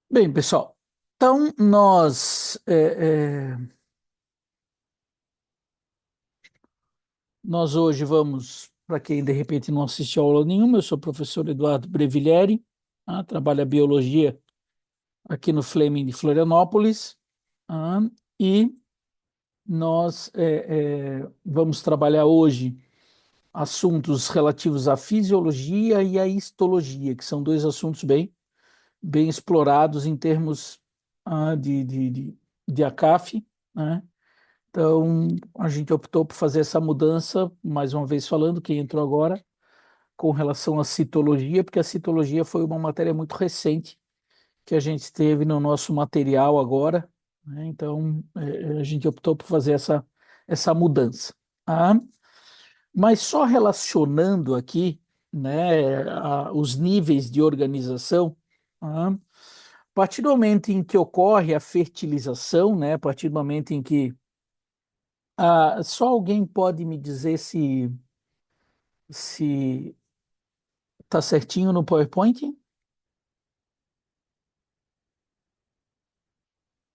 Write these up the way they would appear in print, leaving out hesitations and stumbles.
Bem, pessoal, então nós hoje vamos, para quem de repente não assistiu aula nenhuma, eu sou o professor Eduardo Brevilieri, tá? Trabalho a biologia aqui no Fleming de Florianópolis, tá? E nós vamos trabalhar hoje assuntos relativos à fisiologia e à histologia, que são dois assuntos bem explorados em termos de ACAF, né? Então, a gente optou por fazer essa mudança, mais uma vez falando, quem entrou agora, com relação à citologia, porque a citologia foi uma matéria muito recente que a gente teve no nosso material agora, né? Então, a gente optou por fazer essa mudança. Tá? Mas só relacionando aqui, né, os níveis de organização, tá? A partir do momento em que ocorre a fertilização, né, a partir do momento em que só alguém pode me dizer se está certinho no PowerPoint?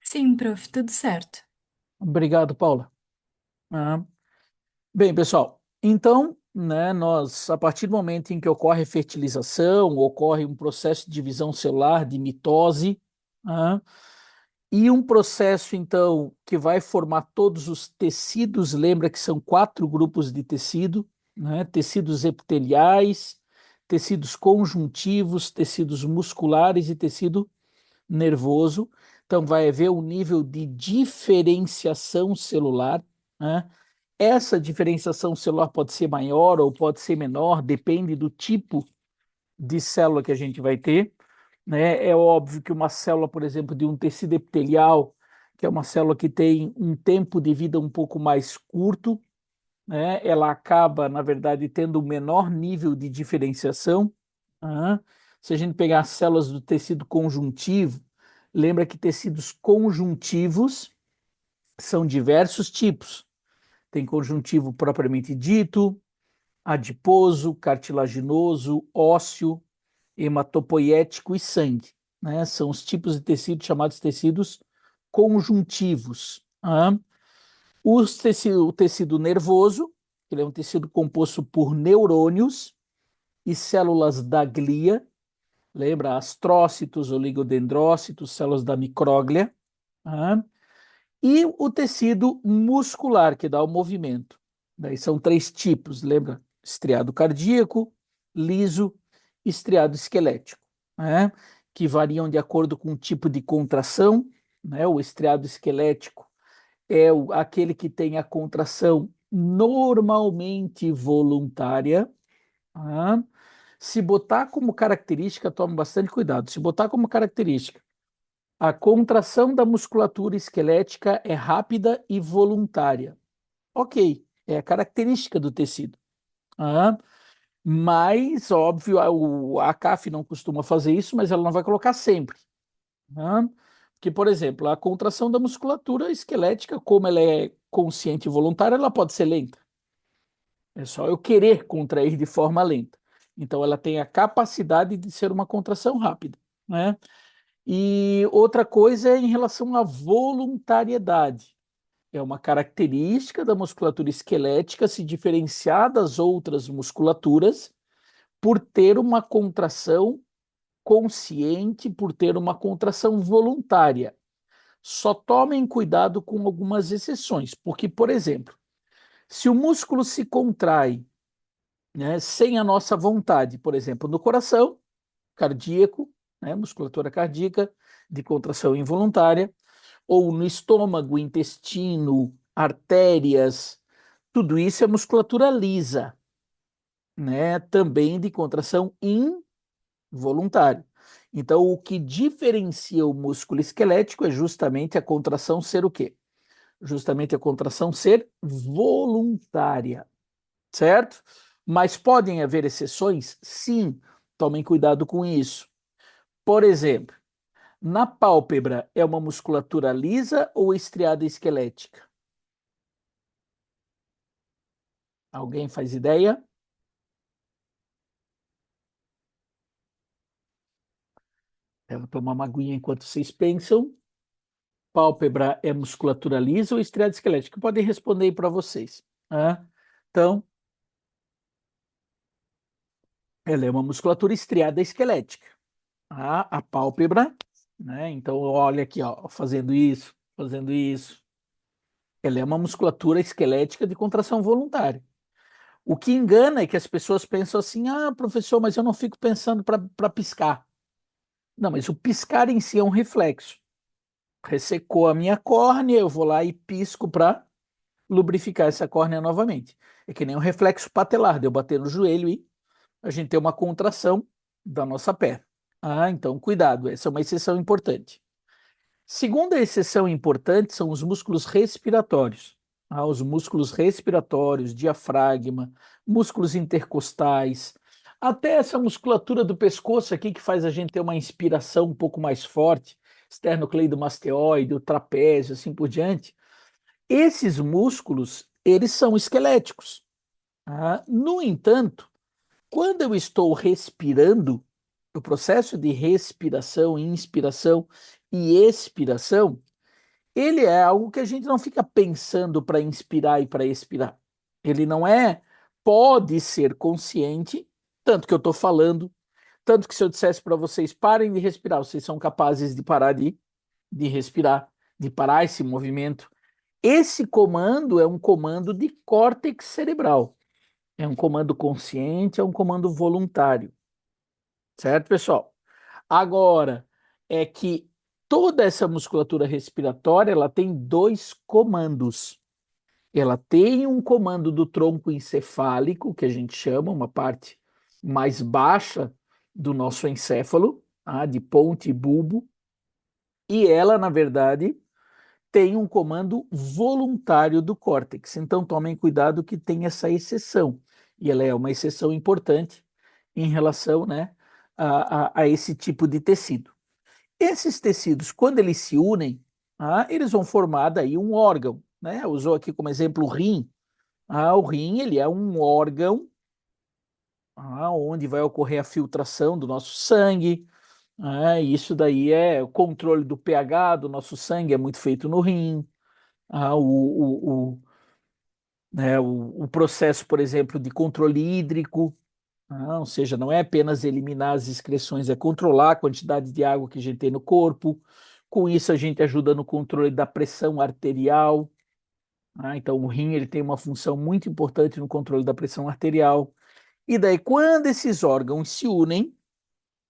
Sim, prof, tudo certo. Obrigado, Paula. Ah, bem, pessoal, então, né, a partir do momento em que ocorre fertilização, ocorre um processo de divisão celular, de mitose, ah, e um processo, então, que vai formar todos os tecidos, lembra que são quatro grupos de tecido, né? Tecidos epiteliais, tecidos conjuntivos, tecidos musculares e tecido nervoso. Então, vai haver um nível de diferenciação celular, né? Essa diferenciação celular pode ser maior ou pode ser menor, depende do tipo de célula que a gente vai ter, né? É óbvio que uma célula, por exemplo, de um tecido epitelial, que é uma célula que tem um tempo de vida um pouco mais curto, né? Ela acaba, na verdade, tendo um menor nível de diferenciação. Tá? Se a gente pegar as células do tecido conjuntivo, lembra que tecidos conjuntivos são diversos tipos. Tem conjuntivo propriamente dito, adiposo, cartilaginoso, ósseo, hematopoético e sangue, né? São os tipos de tecido chamados tecidos conjuntivos. Tá? O tecido nervoso, ele é um tecido composto por neurônios e células da glia, lembra? Astrócitos, oligodendrócitos, células da micróglia. Tá? E o tecido muscular, que dá o movimento. Daí são três tipos, lembra? Estriado cardíaco, liso, estriado esquelético, né? Que variam de acordo com o tipo de contração, né? O estriado esquelético é aquele que tem a contração normalmente voluntária. Tá? Se botar como característica, tome bastante cuidado. Se botar como característica a contração da musculatura esquelética é rápida e voluntária. Ok, é a característica do tecido. Ah, mas, óbvio, a CAF não costuma fazer isso, mas ela não vai colocar sempre. Ah, porque, por exemplo, a contração da musculatura esquelética, como ela é consciente e voluntária, ela pode ser lenta. É só eu querer contrair de forma lenta. Então, ela tem a capacidade de ser uma contração rápida, né? E outra coisa é em relação à voluntariedade. É uma característica da musculatura esquelética se diferenciar das outras musculaturas por ter uma contração consciente, por ter uma contração voluntária. Só tomem cuidado com algumas exceções, porque, por exemplo, se o músculo se contrai, né, sem a nossa vontade, por exemplo, no coração, cardíaco, né, musculatura cardíaca, de contração involuntária, ou no estômago, intestino, artérias, tudo isso é musculatura lisa, né? Também de contração involuntária. Então, o que diferencia o músculo esquelético é justamente a contração ser o quê? Justamente a contração ser voluntária, certo? Mas podem haver exceções? Sim, tomem cuidado com isso. Por exemplo, na pálpebra é uma musculatura lisa ou estriada esquelética? Alguém faz ideia? Eu vou tomar uma aguinha enquanto vocês pensam. Pálpebra é musculatura lisa ou estriada esquelética? Podem responder aí para vocês. Tá? Então, ela é uma musculatura estriada esquelética. Tá? A pálpebra, né? Então, olha aqui, ó, fazendo isso, fazendo isso. Ela é uma musculatura esquelética de contração voluntária. O que engana é que as pessoas pensam assim: ah, professor, mas eu não fico pensando para piscar. Não, mas o piscar em si é um reflexo. Ressecou a minha córnea, eu vou lá e pisco para lubrificar essa córnea novamente. É que nem um reflexo patelar, de eu bater no joelho e a gente ter uma contração da nossa perna. Ah, então cuidado, essa é uma exceção importante. Segunda exceção importante são os músculos respiratórios. Ah, os músculos respiratórios, diafragma, músculos intercostais, até essa musculatura do pescoço aqui que faz a gente ter uma inspiração um pouco mais forte, esternocleidomastoide, o trapézio, assim por diante. Esses músculos, eles são esqueléticos. Ah, no entanto, quando eu estou respirando, o processo de respiração, inspiração e expiração, ele é algo que a gente não fica pensando para inspirar e para expirar. Ele não é, pode ser consciente, tanto que eu estou falando, tanto que se eu dissesse para vocês parem de respirar, vocês são capazes de parar de respirar, de parar esse movimento. Esse comando é um comando de córtex cerebral. É um comando consciente, é um comando voluntário. Certo, pessoal? Agora, é que toda essa musculatura respiratória, ela tem dois comandos. Ela tem um comando do tronco encefálico, que a gente chama, uma parte mais baixa do nosso encéfalo, tá? De ponte e bulbo, e ela, na verdade, tem um comando voluntário do córtex. Então, tomem cuidado que tem essa exceção. E ela é uma exceção importante em relação, né, a esse tipo de tecido. Esses tecidos, quando eles se unem, eles vão formar daí um órgão. Né? Usou aqui como exemplo o rim. O rim ele é um órgão onde vai ocorrer a filtração do nosso sangue. Isso daí é o controle do pH do nosso sangue, é muito feito no rim. Ah, o processo, por exemplo, de controle hídrico, ou seja, não é apenas eliminar as excreções, é controlar a quantidade de água que a gente tem no corpo. Com isso, a gente ajuda no controle da pressão arterial. Então, o rim ele tem uma função muito importante no controle da pressão arterial. E daí, quando esses órgãos se unem,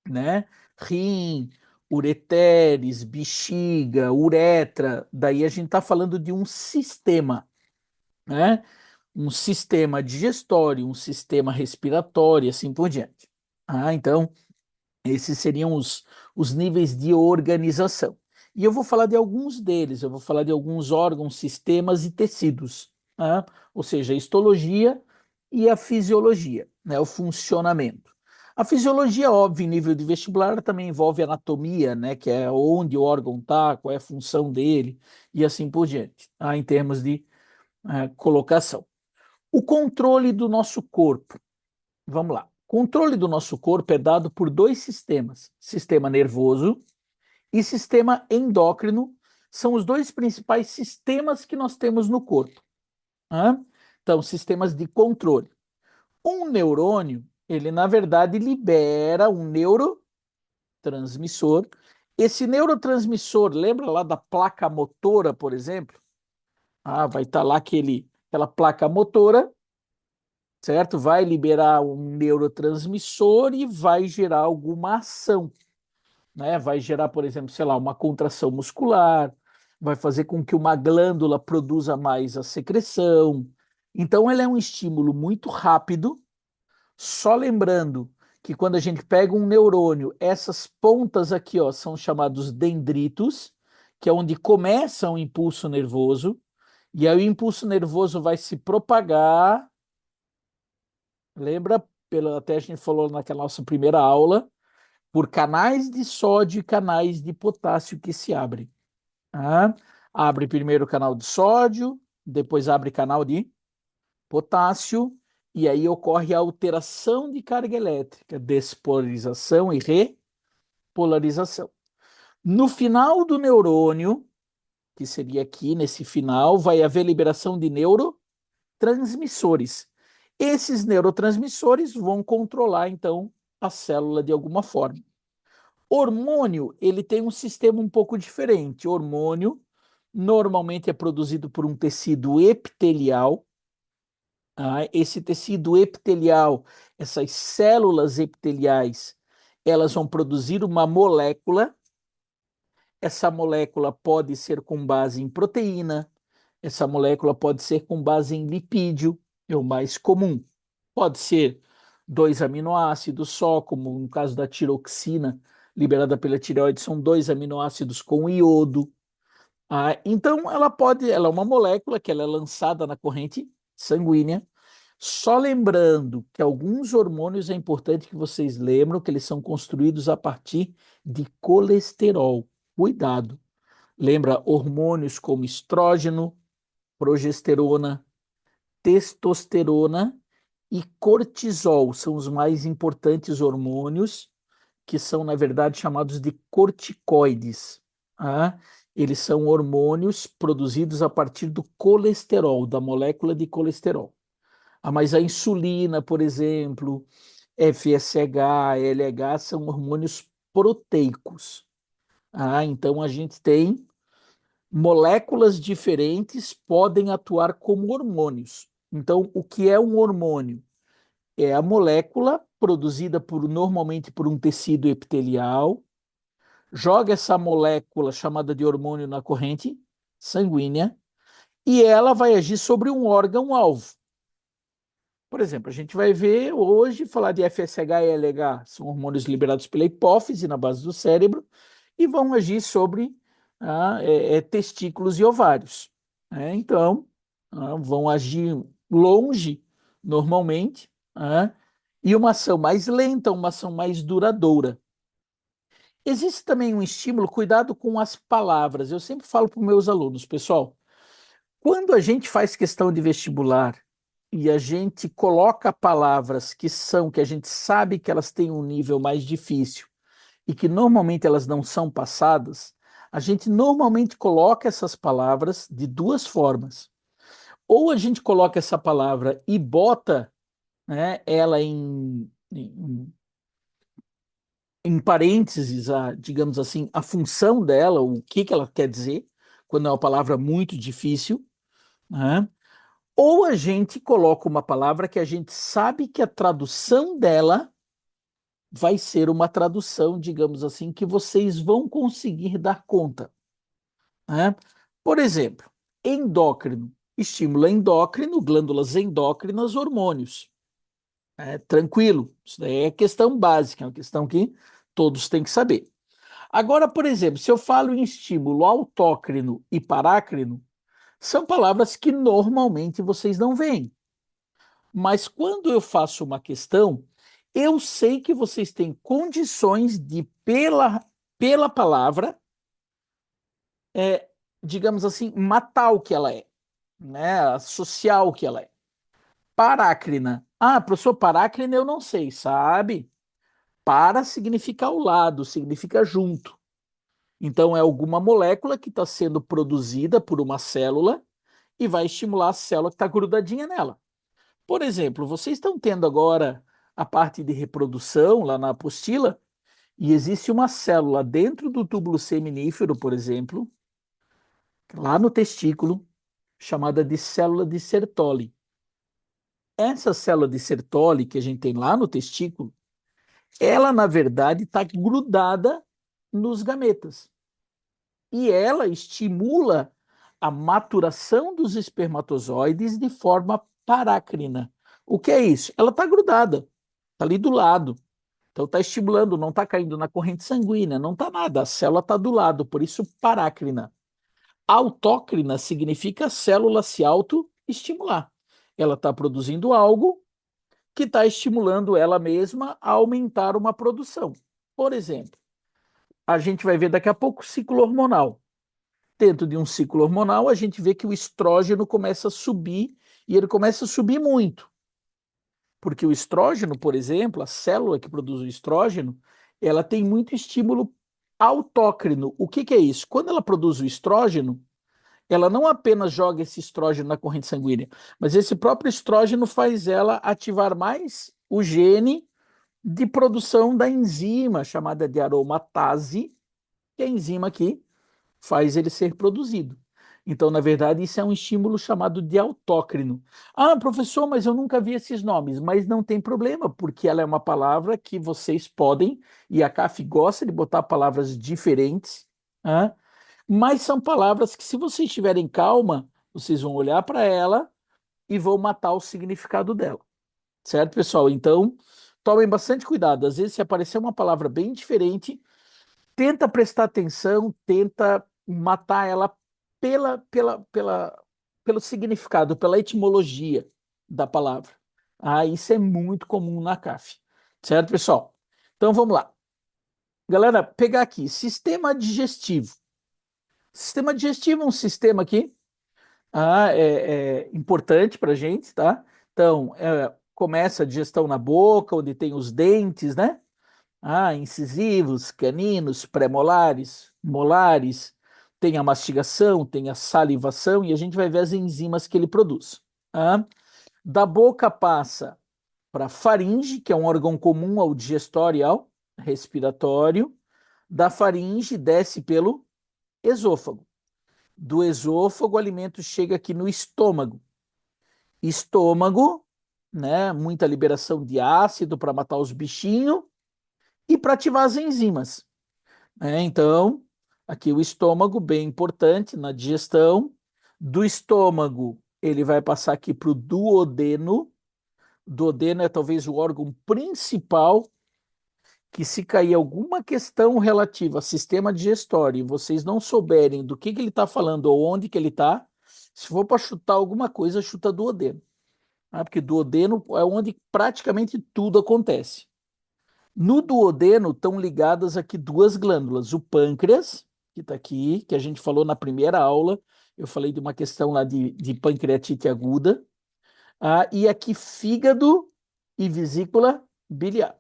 né, rim, ureteres, bexiga, uretra, daí a gente está falando de um sistema, né? Um sistema digestório, um sistema respiratório, assim por diante. Então, esses seriam os níveis de organização. E eu vou falar de alguns deles, eu vou falar de alguns órgãos, sistemas e tecidos, tá? Ou seja, a histologia e a fisiologia, né? O funcionamento. A fisiologia, óbvio, em nível de vestibular, também envolve anatomia, né? Que é onde o órgão está, qual é a função dele, e assim por diante, tá? Em termos de colocação. O controle do nosso corpo. Vamos lá. O controle do nosso corpo é dado por dois sistemas: sistema nervoso e sistema endócrino. São os dois principais sistemas que nós temos no corpo. Né? Então, sistemas de controle. Um neurônio, ele na verdade libera um neurotransmissor. Esse neurotransmissor, lembra lá da placa motora, por exemplo? Vai estar lá aquela placa motora, certo? Vai liberar um neurotransmissor e vai gerar alguma ação, né? Vai gerar, por exemplo, sei lá, uma contração muscular, vai fazer com que uma glândula produza mais a secreção. Então, ela é um estímulo muito rápido, só lembrando que quando a gente pega um neurônio, essas pontas aqui, ó, são chamados dendritos, que é onde começa o impulso nervoso, e aí o impulso nervoso vai se propagar. Lembra, até a gente falou naquela nossa primeira aula, por canais de sódio e canais de potássio que se abrem. Abre primeiro o canal de sódio, depois abre canal de potássio, e aí ocorre a alteração de carga elétrica, despolarização e polarização. No final do neurônio, que seria aqui nesse final, vai haver liberação de neurotransmissores. Esses neurotransmissores vão controlar, então, a célula de alguma forma. Hormônio, ele tem um sistema um pouco diferente. Hormônio normalmente é produzido por um tecido epitelial. Esse tecido epitelial, essas células epiteliais, elas vão produzir uma molécula. Essa molécula pode ser com base em proteína, essa molécula pode ser com base em lipídio, é o mais comum. Pode ser dois aminoácidos só, como no caso da tiroxina, liberada pela tireoide, são dois aminoácidos com iodo. Então, ela é uma molécula que ela é lançada na corrente sanguínea. Só lembrando que alguns hormônios é importante que vocês lembram que eles são construídos a partir de colesterol. Cuidado. Lembra hormônios como estrógeno, progesterona, testosterona e cortisol são os mais importantes hormônios que são, na verdade, chamados de corticoides. Tá? Eles são hormônios produzidos a partir do colesterol, da molécula de colesterol. Mas a insulina, por exemplo, FSH, LH são hormônios proteicos. Então a gente tem moléculas diferentes podem atuar como hormônios. Então, o que é um hormônio? É a molécula produzida normalmente por um tecido epitelial, joga essa molécula chamada de hormônio na corrente sanguínea e ela vai agir sobre um órgão-alvo. Por exemplo, a gente vai ver hoje falar de FSH e LH, são hormônios liberados pela hipófise na base do cérebro e vão agir sobre testículos e ovários. Então, vão agir longe, normalmente, e uma ação mais lenta, uma ação mais duradoura. Existe também um estímulo, cuidado com as palavras. Eu sempre falo para os meus alunos, pessoal, quando a gente faz questão de vestibular e a gente coloca palavras que a gente sabe que elas têm um nível mais difícil e que normalmente elas não são passadas, a gente normalmente coloca essas palavras de duas formas. Ou a gente coloca essa palavra e bota, né, ela em parênteses, digamos assim, a função dela, o que ela quer dizer, quando é uma palavra muito difícil, né? Ou a gente coloca uma palavra que a gente sabe que a tradução dela vai ser uma tradução, digamos assim, que vocês vão conseguir dar conta, né? Por exemplo, endócrino, estímulo endócrino, glândulas endócrinas, hormônios. Tranquilo, isso daí é questão básica, é uma questão que todos têm que saber. Agora, por exemplo, se eu falo em estímulo autócrino e parácrino, são palavras que normalmente vocês não veem. Mas quando eu faço uma questão, eu sei que vocês têm condições de, pela palavra, digamos assim, matar o que ela é, né? Associar o que ela é. Parácrina. Professor, parácrina eu não sei, sabe? Para significa ao lado, significa junto. Então, é alguma molécula que está sendo produzida por uma célula e vai estimular a célula que está grudadinha nela. Por exemplo, vocês estão tendo agora a parte de reprodução lá na apostila, e existe uma célula dentro do túbulo seminífero, por exemplo, lá no testículo, chamada de célula de Sertoli. Essa célula de Sertoli que a gente tem lá no testículo, ela, na verdade, está grudada nos gametas. E ela estimula a maturação dos espermatozoides de forma parácrina. O que é isso? Ela está grudada, está ali do lado. Então está estimulando, não está caindo na corrente sanguínea, não está nada. A célula está do lado, por isso parácrina. Autócrina significa a célula se autoestimular. Ela está produzindo algo que está estimulando ela mesma a aumentar uma produção. Por exemplo, a gente vai ver daqui a pouco o ciclo hormonal. Dentro de um ciclo hormonal, a gente vê que o estrógeno começa a subir e ele começa a subir muito. Porque o estrógeno, por exemplo, a célula que produz o estrógeno, ela tem muito estímulo autócrino. O que que é isso? Quando ela produz o estrógeno, ela não apenas joga esse estrógeno na corrente sanguínea, mas esse próprio estrógeno faz ela ativar mais o gene de produção da enzima chamada de aromatase, que é a enzima que faz ele ser produzido. Então, na verdade, isso é um estímulo chamado de autócrino. Ah, professor, mas eu nunca vi esses nomes. Mas não tem problema, porque ela é uma palavra que vocês podem, e a CAF gosta de botar palavras diferentes, ah, mas são palavras que, se vocês tiverem calma, vocês vão olhar para ela e vão matar o significado dela. Certo, pessoal? Então, tomem bastante cuidado. Às vezes, se aparecer uma palavra bem diferente, tenta prestar atenção, tenta matar ela pela, pela, pela, pelo significado, pela etimologia da palavra. Ah, isso é muito comum na CAF. Certo, pessoal? Então, vamos lá. Galera, pegar aqui, sistema digestivo. Sistema digestivo é um sistema aqui é importante para a gente, tá? Então, começa a digestão na boca, onde tem os dentes, né? Incisivos, caninos, pré-molares, molares, tem a mastigação, tem a salivação, e a gente vai ver as enzimas que ele produz. Da boca passa para a faringe, que é um órgão comum ao digestório e ao respiratório. Da faringe desce pelo esôfago. Do esôfago, o alimento chega aqui no estômago. Estômago, né? Muita liberação de ácido para matar os bichinhos e para ativar as enzimas. Então, aqui o estômago, bem importante na digestão. Do estômago, ele vai passar aqui para o duodeno. Duodeno é talvez o órgão principal que, se cair alguma questão relativa ao sistema digestório e vocês não souberem do que ele está falando ou onde que ele está, se for para chutar alguma coisa, chuta duodeno. Porque duodeno é onde praticamente tudo acontece. No duodeno estão ligadas aqui duas glândulas, o pâncreas, que está aqui, que a gente falou na primeira aula, eu falei de uma questão lá de pancreatite aguda, e aqui fígado e vesícula biliar.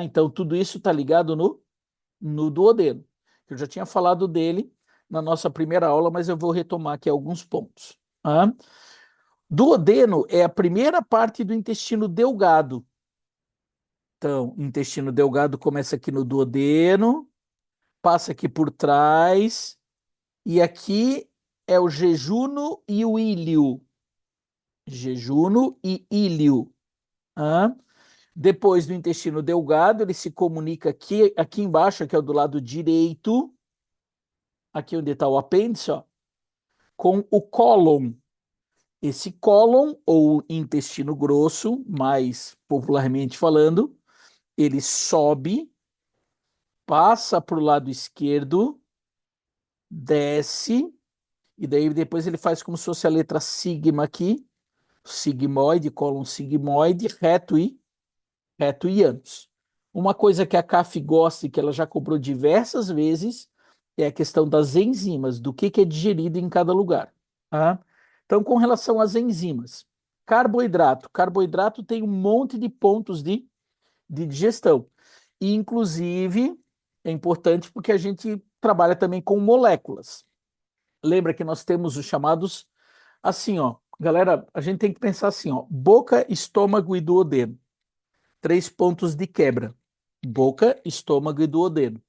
Então tudo isso está ligado no duodeno. Eu já tinha falado dele na nossa primeira aula, mas eu vou retomar aqui alguns pontos. Duodeno é a primeira parte do intestino delgado. Então, intestino delgado começa aqui no duodeno, passa aqui por trás, e aqui é o jejuno e o íleo. Jejuno e íleo. Depois do intestino delgado, ele se comunica aqui embaixo, que é o do lado direito, aqui onde está o apêndice, ó, com o cólon. Esse cólon, ou intestino grosso, mais popularmente falando, ele sobe, passa para o lado esquerdo, desce, e daí depois ele faz como se fosse a letra sigma aqui, sigmoide, cólon sigmoide, reto e ânus. Uma coisa que a CAF gosta e que ela já cobrou diversas vezes é a questão das enzimas, do que é digerido em cada lugar. Então, com relação às enzimas, carboidrato. Carboidrato tem um monte de pontos de digestão. E, inclusive, é importante porque a gente trabalha também com moléculas. Lembra que nós temos os chamados, assim, ó, galera, a gente tem que pensar assim, ó, boca, estômago e duodeno. 3 pontos de quebra. Boca, estômago e duodeno.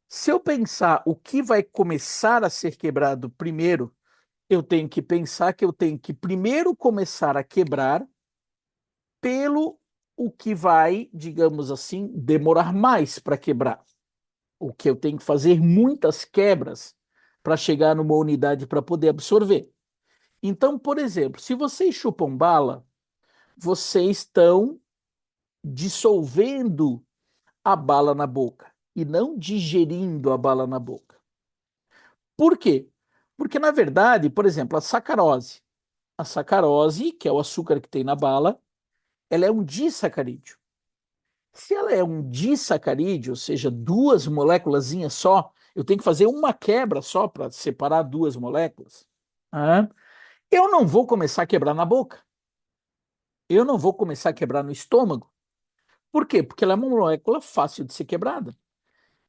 Se eu pensar o que vai começar a ser quebrado primeiro, eu tenho que pensar que eu tenho que primeiro começar a quebrar pelo o que vai, digamos assim, demorar mais para quebrar. O que eu tenho que fazer muitas quebras para chegar numa unidade para poder absorver. Então, por exemplo, se vocês chupam bala, vocês estão dissolvendo a bala na boca e não digerindo a bala na boca. Por quê? Porque, na verdade, por exemplo, a sacarose, que é o açúcar que tem na bala, ela é um disacarídeo. Se ela é um disacarídeo, ou seja, duas moléculas só, eu tenho que fazer uma quebra só para separar duas moléculas. Eu não vou começar a quebrar na boca. Eu não vou começar a quebrar no estômago. Por quê? Porque ela é uma molécula fácil de ser quebrada.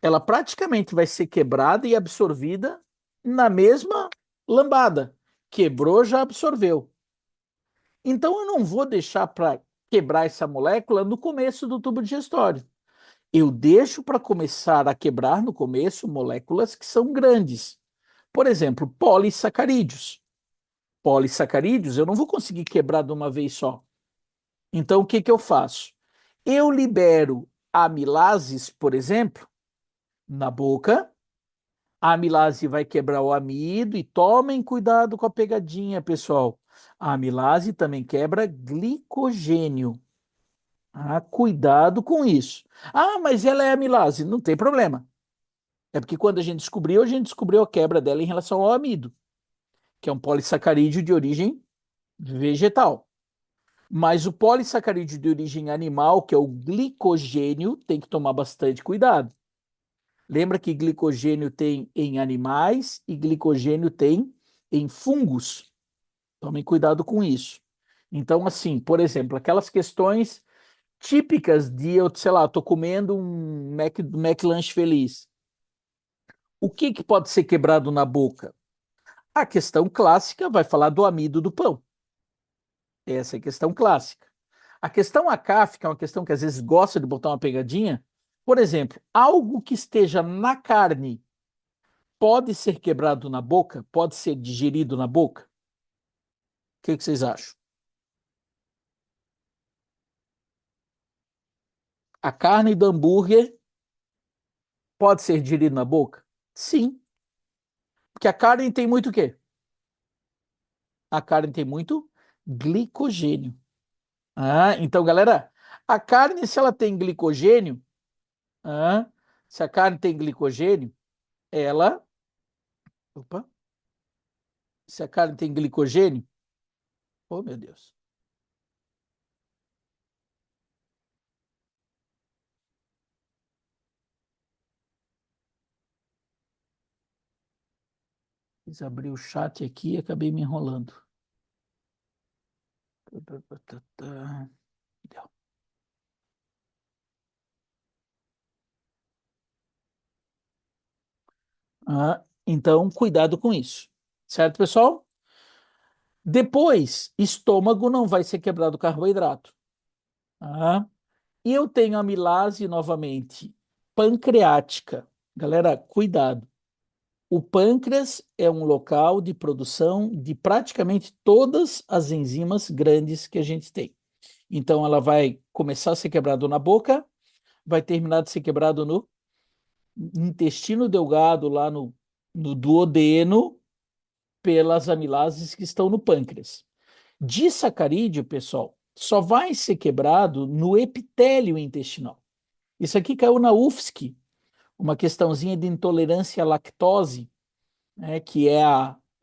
Ela praticamente vai ser quebrada e absorvida na mesma lambada. Quebrou, já absorveu. Então eu não vou deixar para quebrar essa molécula no começo do tubo digestório. Eu deixo para começar a quebrar no começo moléculas que são grandes. Por exemplo, polissacarídeos. Polissacarídeos eu não vou conseguir quebrar de uma vez só. Então o que que eu faço? Eu libero amilases, por exemplo, na boca. A amilase vai quebrar o amido e tomem cuidado com a pegadinha, pessoal. A amilase também quebra glicogênio. Ah, cuidado com isso. Ah, mas ela é amilase. Não tem problema. É porque quando a gente descobriu a quebra dela em relação ao amido, que é um polissacarídeo de origem vegetal. Mas o polissacarídeo de origem animal, que é o glicogênio, tem que tomar bastante cuidado. Lembra que glicogênio tem em animais e glicogênio tem em fungos. Tomem cuidado com isso. Então, assim, por exemplo, aquelas questões típicas de eu, sei lá, estou comendo um McLanche feliz. O que que pode ser quebrado na boca? A questão clássica vai falar do amido do pão. Essa é a questão clássica. A questão acáfica é uma questão que às vezes gosta de botar uma pegadinha. Por exemplo, algo que esteja na carne pode ser quebrado na boca? Pode ser digerido na boca? O que que vocês acham? A carne do hambúrguer pode ser digerida na boca? Sim, porque a carne tem muito o quê? A carne tem muito glicogênio. Ah, então, galera, a carne, se ela tem glicogênio, ah, se a carne tem glicogênio, ela. Opa, se a carne tem glicogênio, oh meu Deus, quis abrir o chat aqui e acabei me enrolando. Deu. Ah, então, cuidado com isso. Certo, pessoal? Depois, estômago não vai ser quebrado carboidrato. Tá? E eu tenho amilase novamente pancreática. Galera, cuidado. O pâncreas é um local de produção de praticamente todas as enzimas grandes que a gente tem. Então, ela vai começar a ser quebrado na boca, vai terminar de ser quebrado no intestino delgado, lá no duodeno, pelas amilases que estão no pâncreas. Disacarídeo, pessoal, só vai ser quebrado no epitélio intestinal. Isso aqui caiu na UFSC, uma questãozinha de intolerância à lactose, né, que é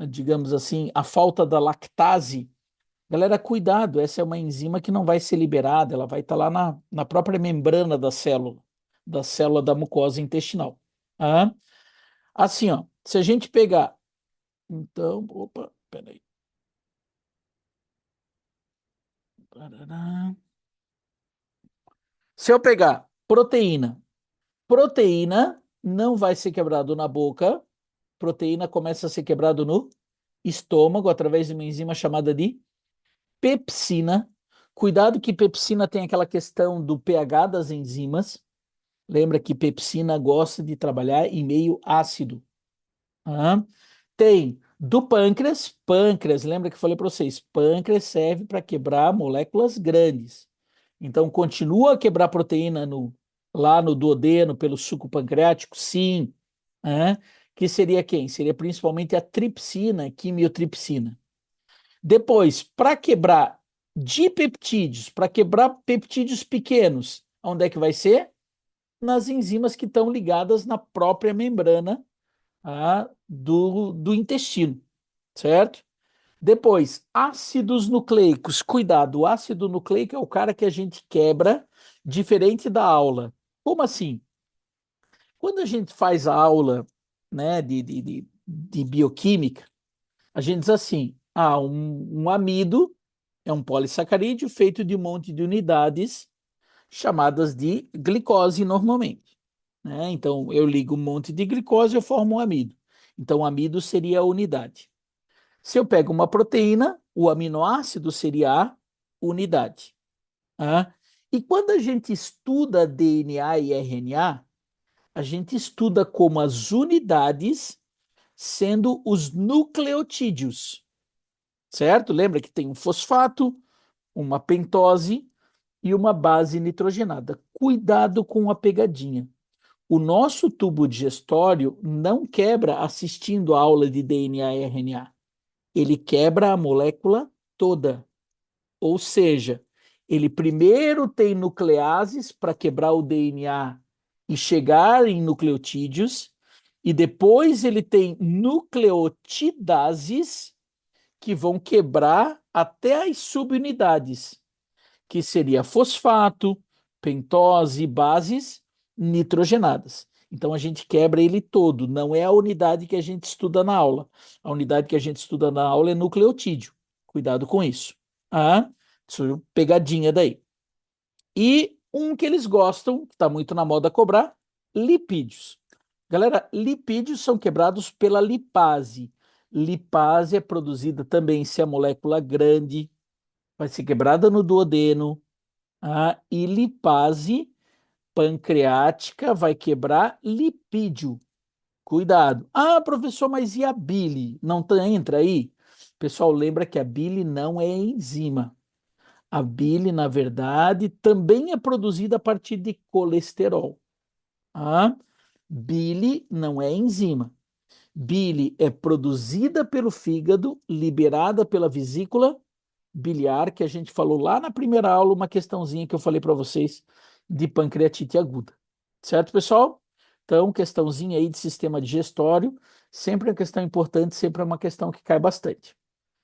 digamos assim, a falta da lactase. Galera, cuidado, essa é uma enzima que não vai ser liberada, ela vai estar lá na própria membrana da célula da mucosa intestinal. Ah, assim, ó, se a gente pegar, então, opa, peraí. Parará. Se eu pegar proteína, proteína não vai ser quebrado na boca, proteína começa a ser quebrado no estômago através de uma enzima chamada de pepsina. Cuidado que pepsina tem aquela questão do pH das enzimas. Lembra que pepsina gosta de trabalhar em meio ácido. Ah. Tem do pâncreas, pâncreas, lembra que eu falei para vocês, pâncreas serve para quebrar moléculas grandes. Então, continua a quebrar proteína lá no duodeno pelo suco pancreático? Sim. Ah. Que seria quem? Seria principalmente a tripsina, quimiotripsina. Depois, para quebrar dipeptídeos, para quebrar peptídeos pequenos, onde é que vai ser? Nas enzimas que estão ligadas na própria membrana do intestino, certo? Depois, ácidos nucleicos. Cuidado, o ácido nucleico é o cara que a gente quebra diferente da aula. Como assim? Quando a gente faz a aula, né, de bioquímica, a gente diz assim: um amido é um polissacarídeo feito de um monte de unidades chamadas de glicose normalmente, né? Então, eu ligo um monte de glicose, eu formo um amido. Então, o amido seria a unidade. Se eu pego uma proteína, o aminoácido seria a unidade. Tá? E quando a gente estuda DNA e RNA, a gente estuda como as unidades sendo os nucleotídeos, certo? Lembra que tem um fosfato, uma pentose e uma base nitrogenada. Cuidado com a pegadinha. O nosso tubo digestório não quebra assistindo a aula de DNA e RNA. Ele quebra a molécula toda. Ou seja, ele primeiro tem nucleases para quebrar o DNA e chegar em nucleotídeos, e depois ele tem nucleotidases que vão quebrar até as subunidades, que seria fosfato, pentose, bases nitrogenadas. Então a gente quebra ele todo, não é a unidade que a gente estuda na aula. A unidade que a gente estuda na aula é nucleotídeo. Cuidado com isso. Ah, isso é pegadinha daí. E um que eles gostam, que está muito na moda cobrar, lipídios. Galera, lipídios são quebrados pela lipase. Lipase é produzida também se a molécula grande vai ser quebrada no duodeno, e lipase pancreática vai quebrar lipídio. Cuidado. Ah, professor, mas e a bile? Não entra aí? Pessoal, lembra que a bile não é enzima. A bile, na verdade, também é produzida a partir de colesterol. Ah, bile não é enzima. Bile é produzida pelo fígado, liberada pela vesícula biliar, que a gente falou lá na primeira aula, uma questãozinha que eu falei para vocês de pancreatite aguda. Certo, pessoal? Então, questãozinha aí de sistema digestório, sempre é uma questão importante, sempre é uma questão que cai bastante.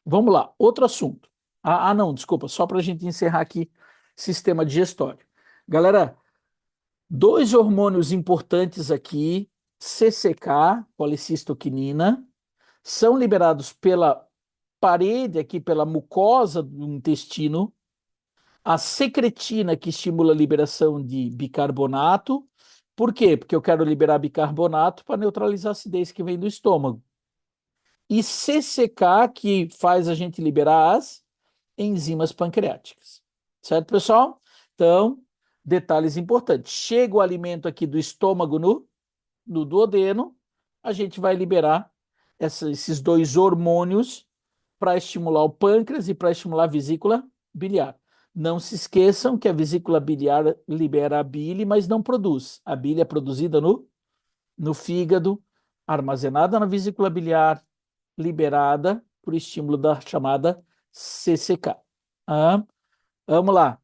Vamos lá, outro assunto. Não, desculpa, só para a gente encerrar aqui, sistema digestório. Galera, dois hormônios importantes aqui, CCK, colicistoquinina, são liberados pela parede aqui, pela mucosa do intestino, a secretina que estimula a liberação de bicarbonato. Por quê? Porque eu quero liberar bicarbonato para neutralizar a acidez que vem do estômago. E CCK que faz a gente liberar as enzimas pancreáticas. Certo, pessoal? Então, detalhes importantes. Chega o alimento aqui do estômago no duodeno, a gente vai liberar esses dois hormônios para estimular o pâncreas e para estimular a vesícula biliar. Não se esqueçam que a vesícula biliar libera a bile, mas não produz. A bile é produzida no fígado, armazenada na vesícula biliar, liberada por estímulo da chamada CCK. Ah, vamos lá.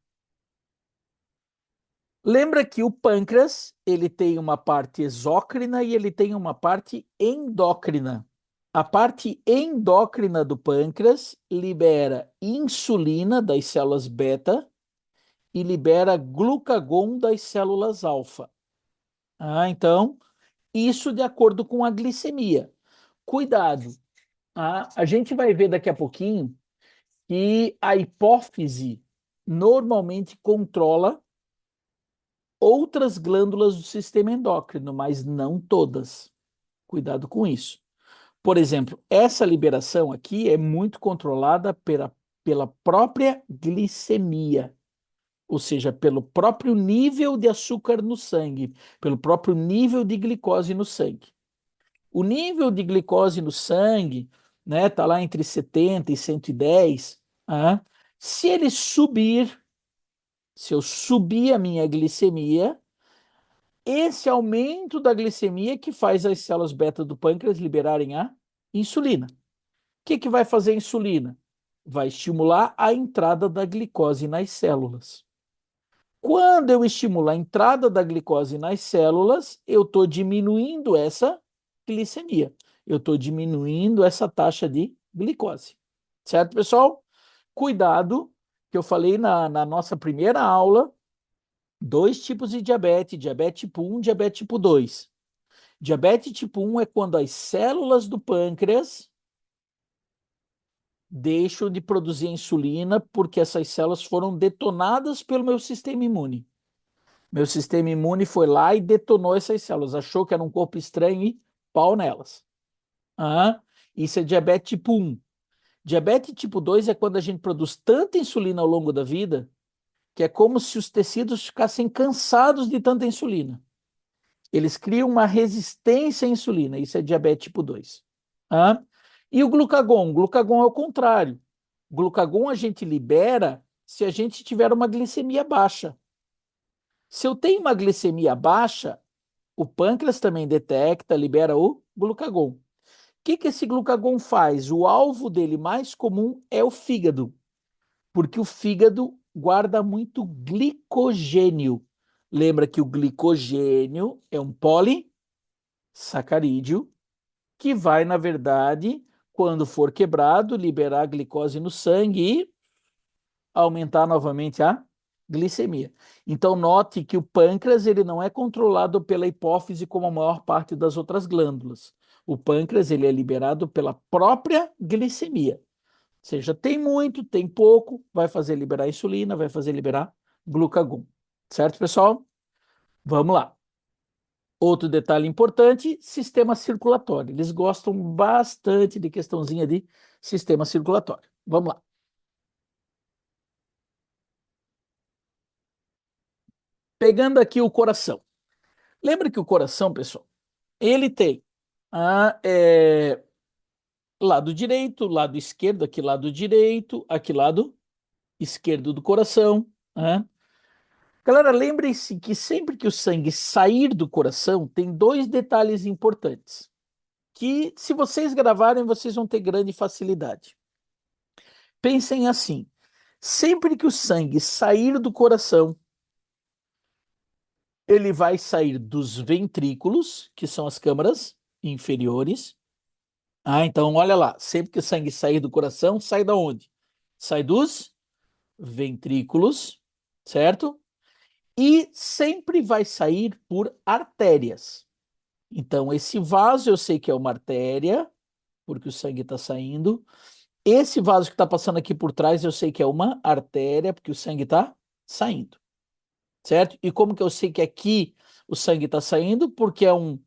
Lembra que o pâncreas, ele tem uma parte exócrina e ele tem uma parte endócrina. A parte endócrina do pâncreas libera insulina das células beta e libera glucagon das células alfa. Então, isso de acordo com a glicemia. Cuidado, a gente vai ver daqui a pouquinho que a hipófise normalmente controla outras glândulas do sistema endócrino, mas não todas. Cuidado com isso. Por exemplo, essa liberação aqui é muito controlada pela própria glicemia, ou seja, pelo próprio nível de açúcar no sangue, pelo próprio nível de glicose no sangue. O nível de glicose no sangue, né, tá lá entre 70 e 110. Se ele subir, se eu subir a minha glicemia, esse aumento da glicemia que faz as células beta do pâncreas liberarem a insulina. O que vai fazer a insulina? Vai estimular a entrada da glicose nas células. Quando eu estimulo a entrada da glicose nas células, eu estou diminuindo essa glicemia. Eu estou diminuindo essa taxa de glicose. Certo, pessoal? Cuidado, que eu falei na nossa primeira aula, dois tipos de diabetes, diabetes tipo 1 e diabetes tipo 2. Diabetes tipo 1 é quando as células do pâncreas deixam de produzir insulina porque essas células foram detonadas pelo meu sistema imune. Meu sistema imune foi lá e detonou essas células, achou que era um corpo estranho e pau nelas. Ah, isso é diabetes tipo 1. Diabetes tipo 2 é quando a gente produz tanta insulina ao longo da vida que é como se os tecidos ficassem cansados de tanta insulina. Eles criam uma resistência à insulina, isso é diabetes tipo 2. Ah, e o glucagon? O glucagon é o contrário. O glucagon a gente libera se a gente tiver uma glicemia baixa. Se eu tenho uma glicemia baixa, o pâncreas também detecta, libera o glucagon. O que esse glucagon faz? O alvo dele mais comum é o fígado, porque o fígado guarda muito glicogênio. Lembra que o glicogênio é um polissacarídeo que vai, na verdade, quando for quebrado, liberar a glicose no sangue e aumentar novamente a glicemia. Então, note que o pâncreas ele não é controlado pela hipófise como a maior parte das outras glândulas. O pâncreas ele é liberado pela própria glicemia. Ou seja, tem muito, tem pouco, vai fazer liberar insulina, vai fazer liberar glucagon. Certo, pessoal? Vamos lá. Outro detalhe importante, sistema circulatório. Eles gostam bastante de questãozinha de sistema circulatório. Vamos lá. Pegando aqui o coração. Lembra que o coração, pessoal, ele tem lado direito, lado esquerdo, aqui lado direito, aqui lado esquerdo do coração. Né? Galera, lembrem-se que sempre que o sangue sair do coração, tem dois detalhes importantes, que se vocês gravarem, vocês vão ter grande facilidade. Pensem assim, sempre que o sangue sair do coração, ele vai sair dos ventrículos, que são as câmaras inferiores. Então olha lá, sempre que o sangue sair do coração, sai da onde? Sai dos ventrículos, certo? E sempre vai sair por artérias. Então, esse vaso eu sei que é uma artéria, porque o sangue está saindo. Esse vaso que está passando aqui por trás eu sei que é uma artéria, porque o sangue está saindo, certo? E como que eu sei que aqui o sangue está saindo? Porque é um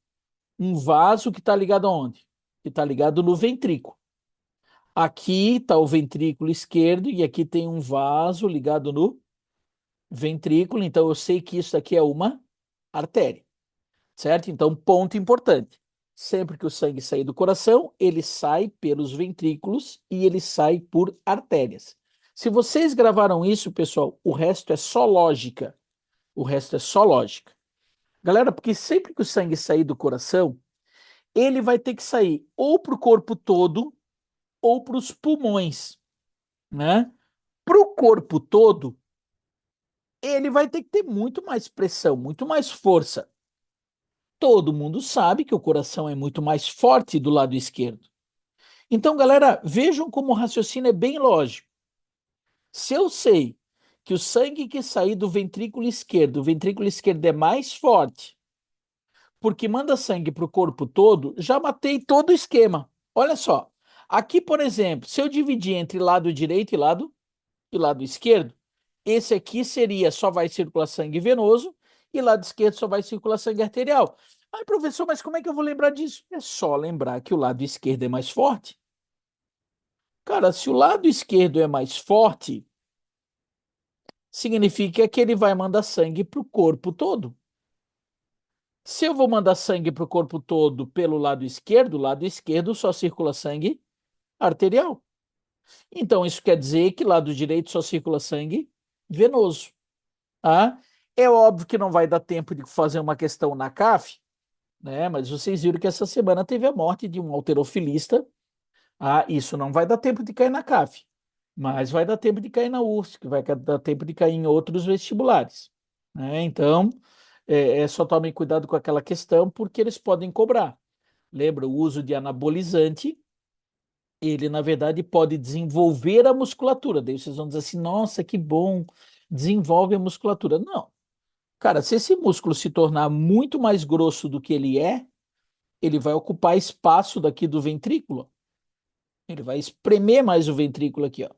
vaso que está ligado aonde? Que está ligado no ventrículo. Aqui está o ventrículo esquerdo e aqui tem um vaso ligado no ventrículo, então eu sei que isso aqui é uma artéria, certo? Então, ponto importante. Sempre que o sangue sair do coração, ele sai pelos ventrículos e ele sai por artérias. Se vocês gravaram isso, pessoal, o resto é só lógica. O resto é só lógica. Galera, porque sempre que o sangue sair do coração, ele vai ter que sair ou para o corpo todo ou para os pulmões, né? Para o corpo todo, ele vai ter que ter muito mais pressão, muito mais força. Todo mundo sabe que o coração é muito mais forte do lado esquerdo. Então, galera, vejam como o raciocínio é bem lógico. Se eu sei que o sangue que sair do ventrículo esquerdo, o ventrículo esquerdo é mais forte, porque manda sangue para o corpo todo, já matei todo o esquema. Olha só. Aqui, por exemplo, se eu dividir entre lado direito e lado esquerdo, esse aqui seria só vai circular sangue venoso e lado esquerdo só vai circular sangue arterial. Ai, professor, mas como é que eu vou lembrar disso? É só lembrar que o lado esquerdo é mais forte. Cara, se o lado esquerdo é mais forte, significa que ele vai mandar sangue para o corpo todo. Se eu vou mandar sangue para o corpo todo pelo lado esquerdo só circula sangue arterial. Então, isso quer dizer que lado direito só circula sangue venoso. Ah, é óbvio que não vai dar tempo de fazer uma questão na CAF, né? Mas vocês viram que essa semana teve a morte de um halterofilista. Isso não vai dar tempo de cair na CAF, mas vai dar tempo de cair na UFSC, que vai dar tempo de cair em outros vestibulares, né? Então, só tomem cuidado com aquela questão, porque eles podem cobrar. Lembra, o uso de anabolizante, ele, na verdade, pode desenvolver a musculatura. Daí vocês vão dizer assim, nossa, que bom, desenvolve a musculatura. Não. Cara, se esse músculo se tornar muito mais grosso do que ele é, ele vai ocupar espaço daqui do ventrículo. Ele vai espremer mais o ventrículo aqui, ó.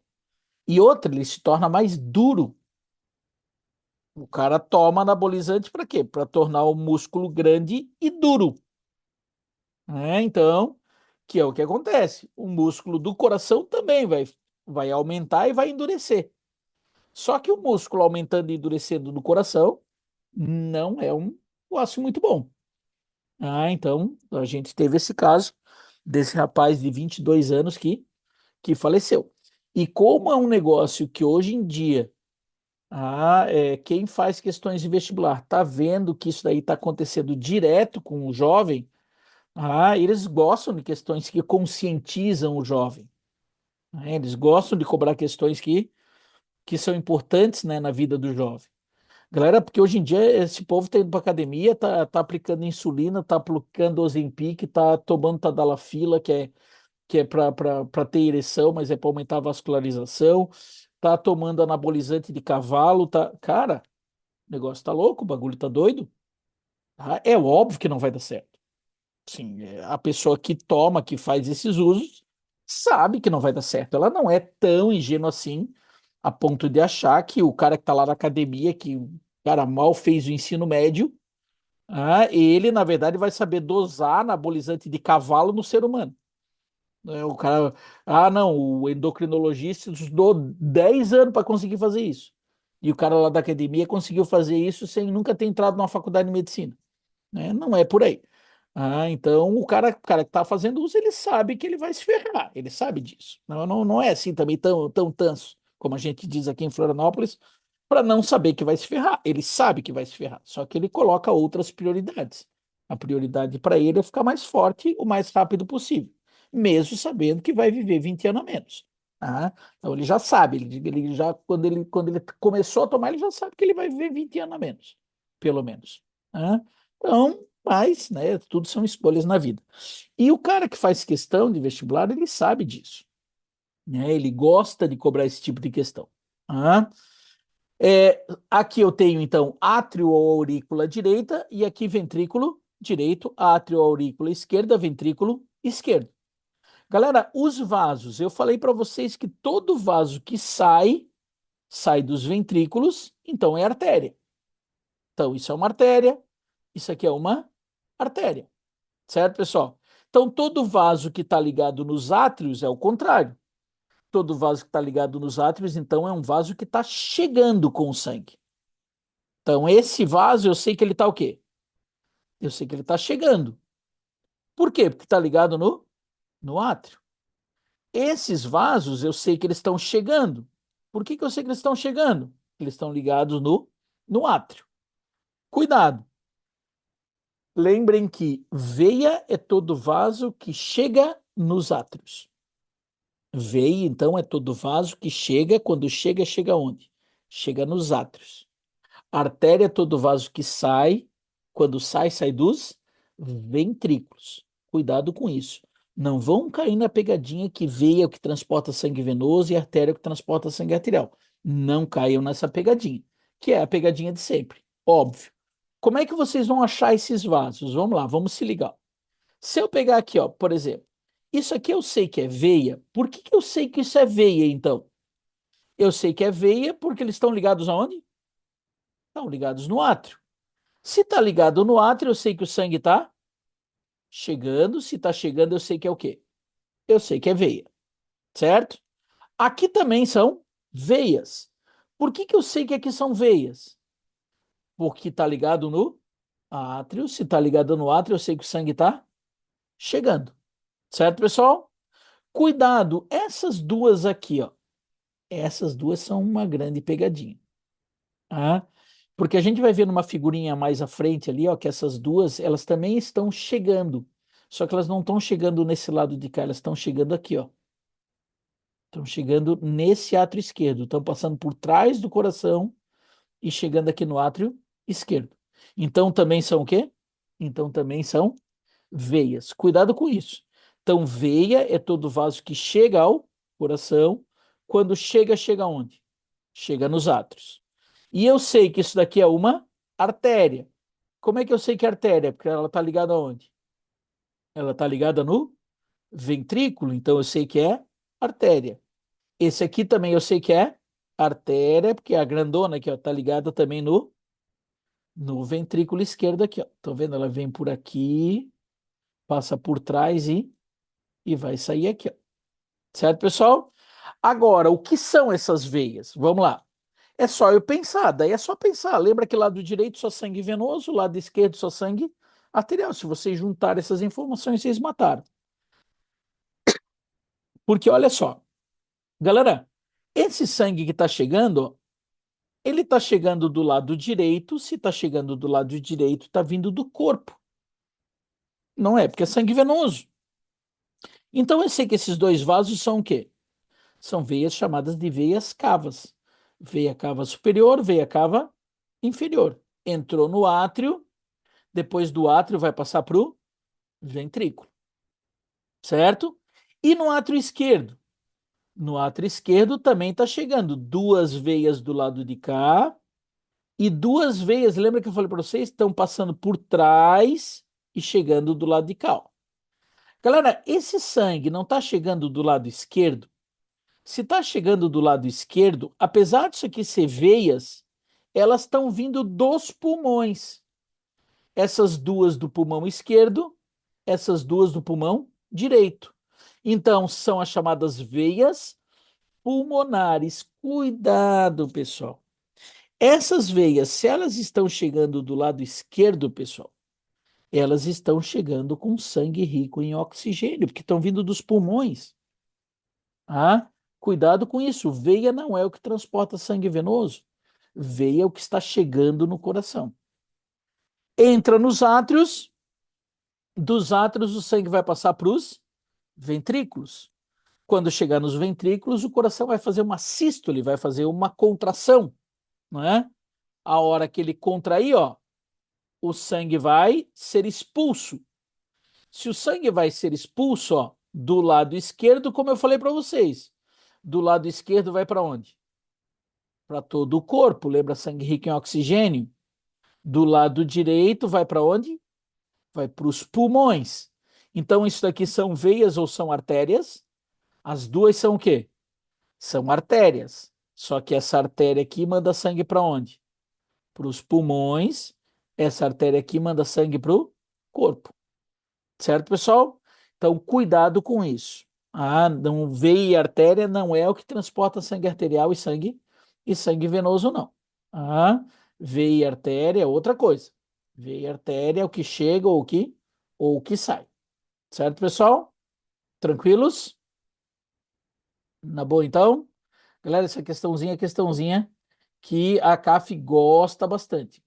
E outra, ele se torna mais duro. O cara toma anabolizante para quê? Para tornar o músculo grande e duro, né? Então, que é o que acontece. O músculo do coração também vai aumentar e vai endurecer. Só que o músculo aumentando e endurecendo do coração não é um negócio muito bom. Então, a gente teve esse caso desse rapaz de 22 anos que faleceu. E como é um negócio que hoje em dia, quem faz questões de vestibular está vendo que isso daí está acontecendo direto com o jovem, eles gostam de questões que conscientizam o jovem, né? Eles gostam de cobrar questões que são importantes, né, na vida do jovem. Galera, porque hoje em dia esse povo tá indo pra academia, tá aplicando insulina, tá aplicando Ozempic, tá tomando Tadalafila, que é para ter ereção, mas é para aumentar a vascularização, tá tomando anabolizante de cavalo, tá. Cara, o negócio tá louco, o bagulho tá doido. É óbvio que não vai dar certo. Sim, a pessoa que toma, que faz esses usos, sabe que não vai dar certo. Ela não é tão ingênua assim, a ponto de achar que o cara que tá lá na academia, que o cara mal fez o ensino médio, ele, na verdade, vai saber dosar anabolizante de cavalo no ser humano. O cara, não, o endocrinologista estudou 10 anos para conseguir fazer isso. E o cara lá da academia conseguiu fazer isso sem nunca ter entrado numa faculdade de medicina, né? Não é por aí. Então o cara que está fazendo uso, ele sabe que ele vai se ferrar, ele sabe disso. Não é assim também tão tanso, como a gente diz aqui em Florianópolis, para não saber que vai se ferrar. Ele sabe que vai se ferrar, só que ele coloca outras prioridades. A prioridade para ele é ficar mais forte o mais rápido possível, mesmo sabendo que vai viver 20 anos a menos. Então ele já sabe, ele já, quando ele começou a tomar, ele já sabe que ele vai viver 20 anos a menos, pelo menos. Então, mas, né, tudo são escolhas na vida. E o cara que faz questão de vestibular, ele sabe disso, né? Ele gosta de cobrar esse tipo de questão. Ah, aqui eu tenho, então, átrio ou aurícula direita e aqui ventrículo direito, átrio ou aurícula esquerda, ventrículo esquerdo. Galera, os vasos, eu falei para vocês que todo vaso que sai dos ventrículos, então é artéria. Então, isso é uma artéria, isso aqui é uma artéria. Certo, pessoal? Então, todo vaso que está ligado nos átrios é o contrário. Todo vaso que está ligado nos átrios, então, é um vaso que está chegando com o sangue. Então, esse vaso, eu sei que ele está o quê? Eu sei que ele está chegando. Por quê? Porque está ligado no átrio. Esses vasos, eu sei que eles estão chegando. Por que eu sei que eles estão chegando? Eles estão ligados no átrio. Cuidado. Lembrem que veia é todo vaso que chega nos átrios. Veia, então, é todo vaso que chega, quando chega, chega onde? Chega nos átrios. Artéria é todo vaso que sai, quando sai dos ventrículos. Cuidado com isso. Não vão cair na pegadinha que veia é o que transporta sangue venoso e artéria é o que transporta sangue arterial. Não caiam nessa pegadinha, que é a pegadinha de sempre. Óbvio. Como é que vocês vão achar esses vasos? Vamos lá, vamos se ligar. Se eu pegar aqui, ó, por exemplo, isso aqui eu sei que é veia. Por que eu sei que isso é veia, então? Eu sei que é veia porque eles estão ligados aonde? Estão ligados no átrio. Se está ligado no átrio, eu sei que o sangue está chegando. Se está chegando, eu sei que é o quê? Eu sei que é veia, certo? Aqui também são veias. Por que eu sei que aqui são veias? Porque está ligado no átrio. Se está ligado no átrio, eu sei que o sangue está chegando. Certo, pessoal? Cuidado, essas duas aqui, ó. Essas duas são uma grande pegadinha. Porque a gente vai ver numa figurinha mais à frente ali, ó, que essas duas, elas também estão chegando. Só que elas não estão chegando nesse lado de cá, elas estão chegando aqui, ó. Estão chegando nesse átrio esquerdo, estão passando por trás do coração e chegando aqui no átrio esquerdo. Então também são o quê? Então também são veias. Cuidado com isso. Então, veia é todo vaso que chega ao coração. Quando chega, chega onde? Chega nos átrios. E eu sei que isso daqui é uma artéria. Como é que eu sei que é artéria? Porque ela está ligada aonde? Ela está ligada no ventrículo, então eu sei que é artéria. Esse aqui também eu sei que é artéria, porque a grandona aqui, ó, tá ligada também no ventrículo esquerdo aqui, ó. Estão vendo? Ela vem por aqui, passa por trás e vai sair aqui, ó. Certo, pessoal? Agora, o que são essas veias? Vamos lá. É só eu pensar, daí é só pensar. Lembra que lado direito só sangue venoso, lado esquerdo só sangue arterial. Se vocês juntarem essas informações, vocês mataram. Porque olha só, galera, esse sangue que está chegando, ele está chegando do lado direito. Se está chegando do lado direito, está vindo do corpo. Não é, porque é sangue venoso. Então eu sei que esses dois vasos são o quê? São veias chamadas de veias cavas. Veia cava superior, veia cava inferior. Entrou no átrio, depois do átrio vai passar para o ventrículo, certo? E no átrio esquerdo? No átrio esquerdo também está chegando duas veias do lado de cá e duas veias, lembra que eu falei para vocês, estão passando por trás e chegando do lado de cá. Ó. Galera, esse sangue não está chegando do lado esquerdo? Se está chegando do lado esquerdo, apesar disso aqui ser veias, elas estão vindo dos pulmões. Essas duas do pulmão esquerdo, essas duas do pulmão direito. Então, são as chamadas veias pulmonares. Cuidado, pessoal. Essas veias, se elas estão chegando do lado esquerdo, pessoal, elas estão chegando com sangue rico em oxigênio, porque estão vindo dos pulmões. Ah, cuidado com isso. Veia não é o que transporta sangue venoso. Veia é o que está chegando no coração. Entra nos átrios, dos átrios o sangue vai passar para os ventrículos. Quando chegar nos ventrículos, o coração vai fazer uma sístole, vai fazer uma contração, não é? A hora que ele contrair, ó, o sangue vai ser expulso. Se o sangue vai ser expulso, ó, do lado esquerdo, como eu falei para vocês, do lado esquerdo vai para onde? Para todo o corpo. Lembra sangue rico em oxigênio? Do lado direito vai para onde? Vai para os pulmões. Então, isso daqui são veias ou são artérias? As duas são o quê? São artérias. Só que essa artéria aqui manda sangue para onde? Para os pulmões. Essa artéria aqui manda sangue para o corpo. Certo, pessoal? Então, cuidado com isso. Ah, não, veia e artéria não é o que transporta sangue arterial e sangue venoso, não. Ah, veia e artéria é outra coisa. Veia e artéria é o que chega ou o que sai. Certo, pessoal? Tranquilos? Na boa, então? Galera, essa questãozinha é questãozinha que a CAF gosta bastante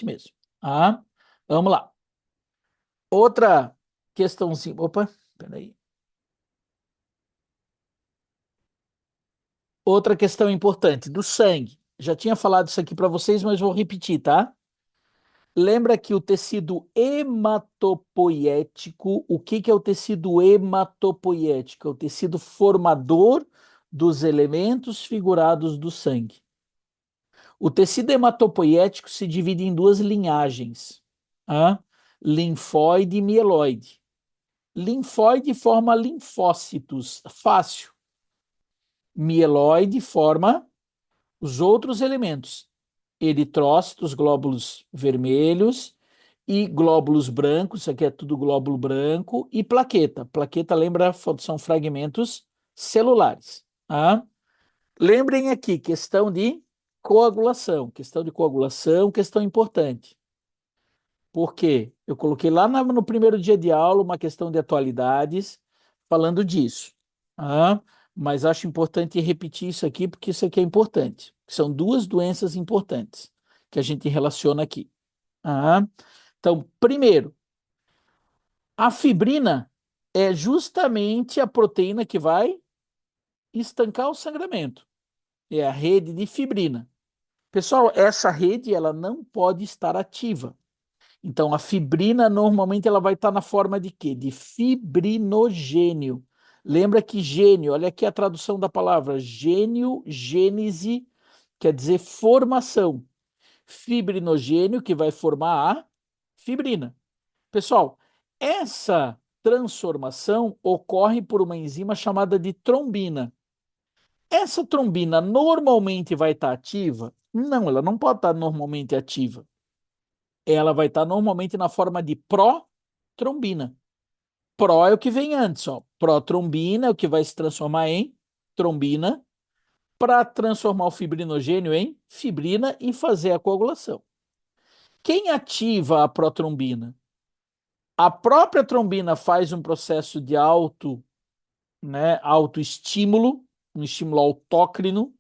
mesmo. Ah, vamos lá. Outra questãozinha. Opa, peraí. Outra questão importante do sangue. Já tinha falado isso aqui para vocês, mas vou repetir, tá? Lembra que o tecido hematopoiético, o que que é o tecido hematopoiético? É o tecido formador dos elementos figurados do sangue. O tecido hematopoiético se divide em duas linhagens, tá? Linfóide e mieloide. Linfóide forma linfócitos, fácil. Mieloide forma os outros elementos, eritrócitos, glóbulos vermelhos e glóbulos brancos, isso aqui é tudo glóbulo branco, e plaqueta. Plaqueta, lembra, são fragmentos celulares. Tá? Lembrem aqui, questão de coagulação, questão importante. Por quê? Eu coloquei lá no primeiro dia de aula uma questão de atualidades falando disso. Tá? Mas acho importante repetir isso aqui, porque isso aqui é importante. São duas doenças importantes que a gente relaciona aqui. Tá? Então, primeiro, a fibrina é justamente a proteína que vai estancar o sangramento. É a rede de fibrina. Pessoal, essa rede ela não pode estar ativa. Então, a fibrina normalmente ela vai estar na forma de quê? De fibrinogênio. Lembra que gênio, olha aqui a tradução da palavra, gênio, gênese, quer dizer formação. Fibrinogênio que vai formar a fibrina. Pessoal, essa transformação ocorre por uma enzima chamada de trombina. Essa trombina normalmente vai estar ativa? Não, ela não pode estar normalmente ativa. Ela vai estar normalmente na forma de protrombina. Pró é o que vem antes, ó. Protrombina é o que vai se transformar em trombina para transformar o fibrinogênio em fibrina e fazer a coagulação. Quem ativa a protrombina? A própria trombina faz um processo de autoestímulo, um estímulo autócrino,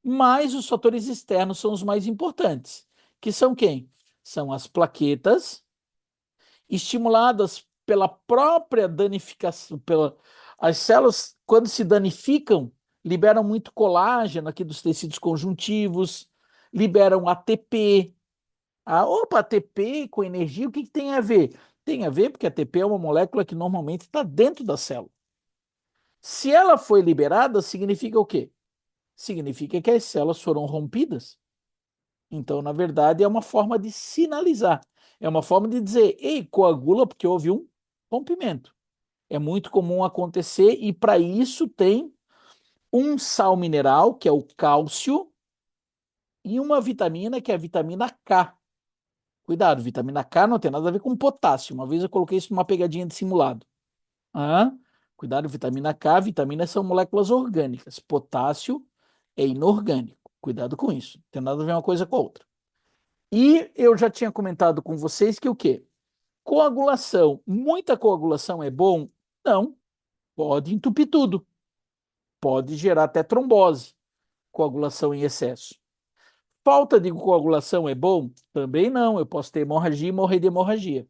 mas os fatores externos são os mais importantes, que são quem? São as plaquetas, estimuladas pela própria danificação, as células, quando se danificam, liberam muito colágeno aqui dos tecidos conjuntivos, liberam ATP. Opa, ATP com energia, o que tem a ver? Tem a ver porque a ATP é uma molécula que normalmente está dentro da célula. Se ela foi liberada, significa o quê? Significa que as células foram rompidas. Então, na verdade, é uma forma de sinalizar. É uma forma de dizer, ei, coagula porque houve um rompimento. É muito comum acontecer e para isso tem um sal mineral, que é o cálcio, e uma vitamina, que é a vitamina K. Cuidado, vitamina K não tem nada a ver com potássio. Uma vez eu coloquei isso numa pegadinha de simulado. Ah, cuidado, vitamina K, vitaminas são moléculas orgânicas. Potássio é inorgânico. Cuidado com isso. Não tem nada a ver uma coisa com a outra. E eu já tinha comentado com vocês que o quê? Coagulação. Muita coagulação é bom? Não. Pode entupir tudo. Pode gerar até trombose. Coagulação em excesso. Falta de coagulação é bom? Também não. Eu posso ter hemorragia e morrer de hemorragia.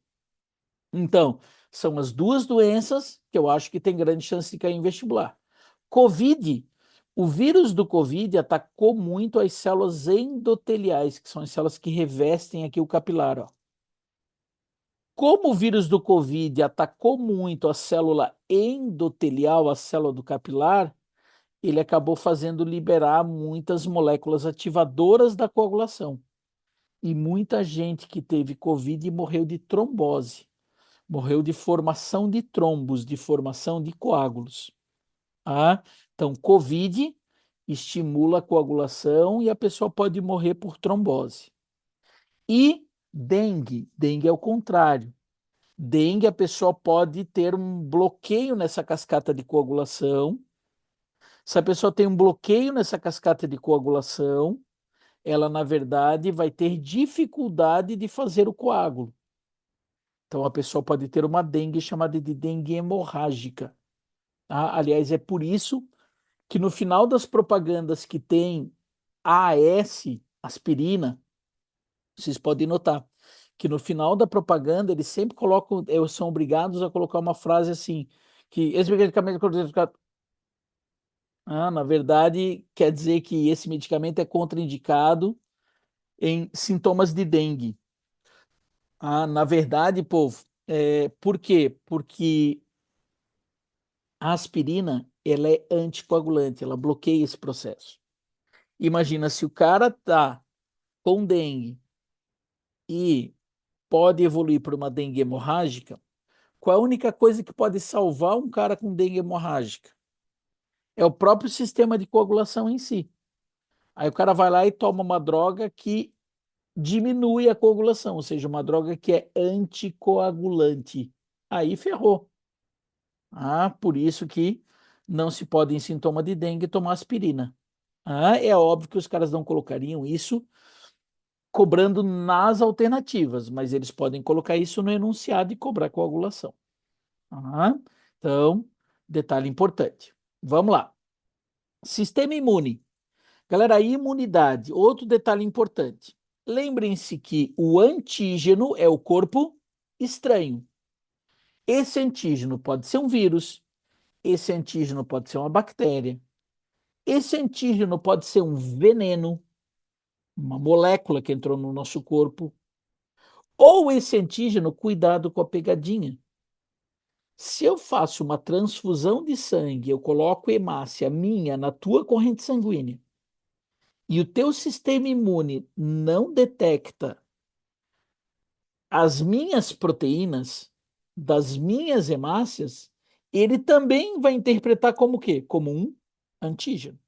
Então, são as duas doenças que eu acho que tem grande chance de cair em vestibular. Covid, o vírus do Covid atacou muito as células endoteliais, que são as células que revestem aqui o capilar, ó. Como o vírus do Covid atacou muito a célula endotelial, a célula do capilar, ele acabou fazendo liberar muitas moléculas ativadoras da coagulação. E muita gente que teve Covid morreu de trombose, morreu de formação de trombos, de formação de coágulos. Ah, então, Covid estimula a coagulação e a pessoa pode morrer por trombose. E dengue é o contrário. Dengue, a pessoa pode ter um bloqueio nessa cascata de coagulação. Se a pessoa tem um bloqueio nessa cascata de coagulação, ela, na verdade, vai ter dificuldade de fazer o coágulo. Então, a pessoa pode ter uma dengue chamada de dengue hemorrágica. Tá? Aliás, é por isso que no final das propagandas que tem AS, aspirina, vocês podem notar que no final da propaganda eles sempre colocam, são obrigados a colocar uma frase assim, que esse medicamento, na verdade, quer dizer que esse medicamento é contraindicado em sintomas de dengue. Na verdade, povo, por quê? Porque a aspirina, ela é anticoagulante, ela bloqueia esse processo. Imagina se o cara tá com dengue e pode evoluir para uma dengue hemorrágica, qual é a única coisa que pode salvar um cara com dengue hemorrágica? É o próprio sistema de coagulação em si. Aí o cara vai lá e toma uma droga que diminui a coagulação, ou seja, uma droga que é anticoagulante. Aí ferrou. Por isso que não se pode, em sintoma de dengue, tomar aspirina. É óbvio que os caras não colocariam isso cobrando nas alternativas, mas eles podem colocar isso no enunciado e cobrar coagulação. Então, detalhe importante. Vamos lá. Sistema imune. Galera, a imunidade, outro detalhe importante. Lembrem-se que o antígeno é o corpo estranho. Esse antígeno pode ser um vírus, esse antígeno pode ser uma bactéria, esse antígeno pode ser um veneno, uma molécula que entrou no nosso corpo, ou esse antígeno, cuidado com a pegadinha. Se eu faço uma transfusão de sangue, eu coloco hemácia minha na tua corrente sanguínea, e o teu sistema imune não detecta as minhas proteínas das minhas hemácias, ele também vai interpretar como o quê? Como um antígeno.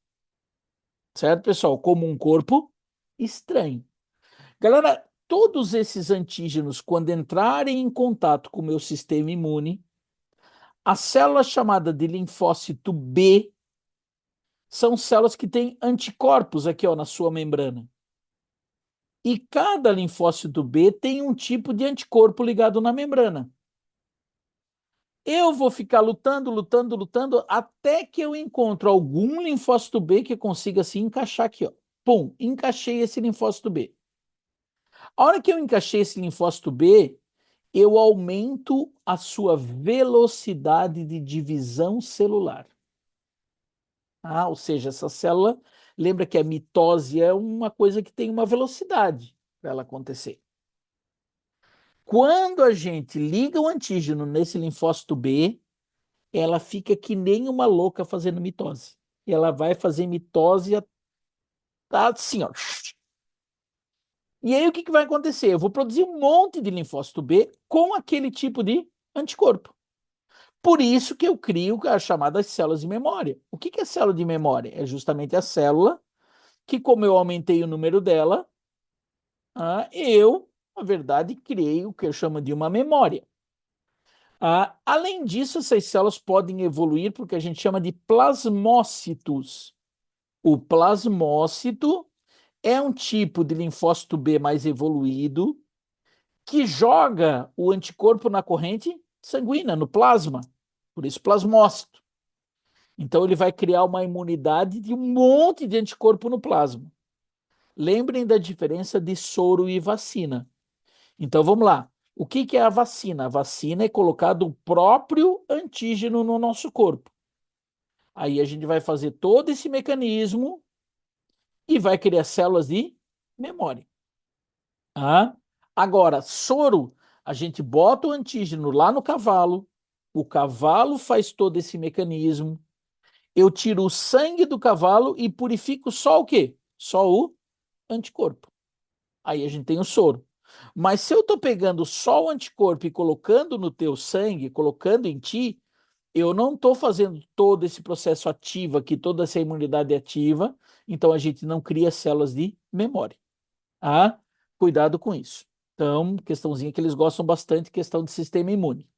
certo, pessoal? Como um corpo estranho. Galera, todos esses antígenos, quando entrarem em contato com o meu sistema imune, a célula chamada de linfócito B são células que têm anticorpos aqui, ó, na sua membrana. E cada linfócito B tem um tipo de anticorpo ligado na membrana. Eu vou ficar lutando, lutando, lutando, até que eu encontro algum linfócito B que consiga se encaixar aqui, ó. Pum, encaixei esse linfócito B. A hora que eu encaixei esse linfócito B, eu aumento a sua velocidade de divisão celular. Ah, ou seja, essa célula, lembra que a mitose é uma coisa que tem uma velocidade para ela acontecer. Quando a gente liga o antígeno nesse linfócito B, ela fica que nem uma louca fazendo mitose. E ela vai fazer mitose assim, ó. E aí o que vai acontecer? Eu vou produzir um monte de linfócito B com aquele tipo de anticorpo. Por isso que eu crio as chamadas células de memória. O que é célula de memória? É justamente a célula que, como eu aumentei o número dela, eu, na verdade, criei o que eu chamo de uma memória. Além disso, essas células podem evoluir para o que a gente chama de plasmócitos. O plasmócito é um tipo de linfócito B mais evoluído que joga o anticorpo na corrente sanguínea, no plasma. Por isso, plasmócito. Então, ele vai criar uma imunidade de um monte de anticorpo no plasma. Lembrem da diferença de soro e vacina. Então, vamos lá. O que é a vacina? A vacina é colocado o próprio antígeno no nosso corpo. Aí a gente vai fazer todo esse mecanismo e vai criar células de memória. Agora, soro, a gente bota o antígeno lá no cavalo, o cavalo faz todo esse mecanismo, eu tiro o sangue do cavalo e purifico só o quê? Só o anticorpo. Aí a gente tem o soro. Mas se eu estou pegando só o anticorpo e colocando no teu sangue, colocando em ti, eu não estou fazendo todo esse processo ativo aqui, toda essa imunidade ativa, então a gente não cria células de memória. Ah, cuidado com isso. Então, questãozinha que eles gostam bastante, questão de sistema imune.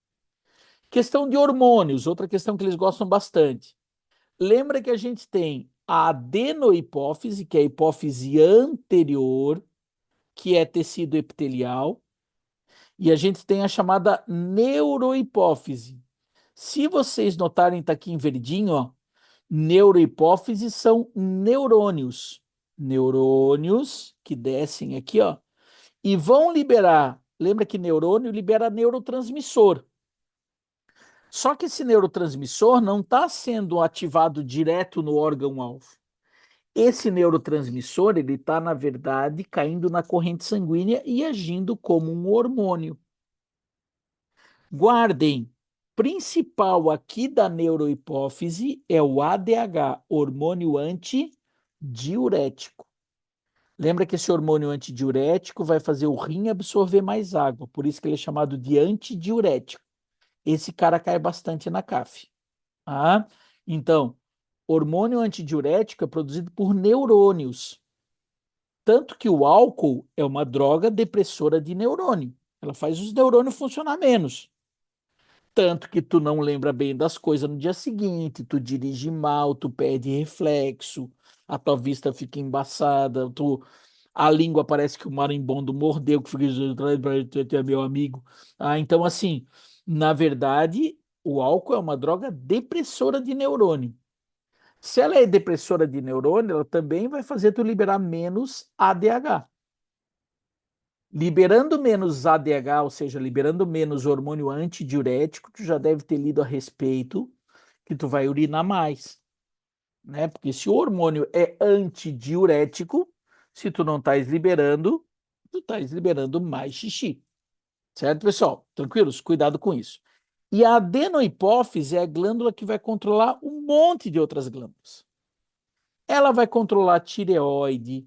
Questão de hormônios, outra questão que eles gostam bastante. Lembra que a gente tem a adenohipófise, que é a hipófise anterior, que é tecido epitelial, e a gente tem a chamada neurohipófise. Se vocês notarem, tá aqui em verdinho, ó, neurohipófise são neurônios. Neurônios que descem aqui, ó, e vão liberar. Lembra que neurônio libera neurotransmissor. Só que esse neurotransmissor não está sendo ativado direto no órgão-alvo. Esse neurotransmissor, ele está, na verdade, caindo na corrente sanguínea e agindo como um hormônio. Guardem, principal aqui da neurohipófise é o ADH, hormônio antidiurético. Lembra que esse hormônio antidiurético vai fazer o rim absorver mais água, por isso que ele é chamado de antidiurético. Esse cara cai bastante na CAF. Então, hormônio antidiurético é produzido por neurônios. Tanto que o álcool é uma droga depressora de neurônio. Ela faz os neurônios funcionar menos. Tanto que tu não lembra bem das coisas no dia seguinte, tu dirige mal, tu perde reflexo, a tua vista fica embaçada, a língua parece que o marimbondo mordeu, que fica é meu amigo. Então, assim, na verdade, o álcool é uma droga depressora de neurônio. Se ela é depressora de neurônio, ela também vai fazer tu liberar menos ADH. Liberando menos ADH, ou seja, liberando menos hormônio antidiurético, tu já deve ter lido a respeito que tu vai urinar mais, né? Porque se o hormônio é antidiurético, se tu não estás liberando, tu estás liberando mais xixi. Certo, pessoal? Tranquilos? Cuidado com isso. E a adenohipófise é a glândula que vai controlar um monte de outras glândulas. Ela vai controlar a tireoide,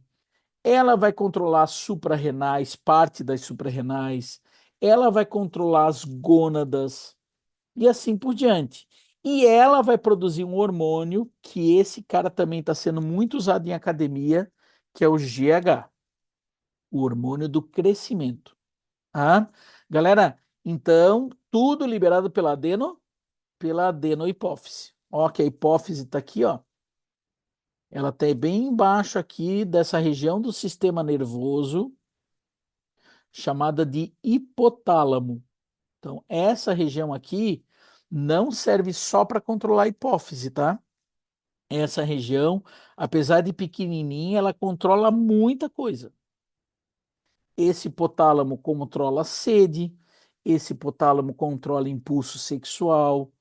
ela vai controlar as suprarrenais, parte das suprarrenais, ela vai controlar as gônadas e assim por diante. E ela vai produzir um hormônio que esse cara também está sendo muito usado em academia, que é o GH, o hormônio do crescimento. Tá? Galera, então, tudo liberado pela adenohipófise. Ó, que a hipófise está aqui, ó. Ela está bem embaixo aqui dessa região do sistema nervoso, chamada de hipotálamo. Então, essa região aqui não serve só para controlar a hipófise, tá? Essa região, apesar de pequenininha, ela controla muita coisa. Esse hipotálamo controla a sede, esse hipotálamo controla impulso sexual,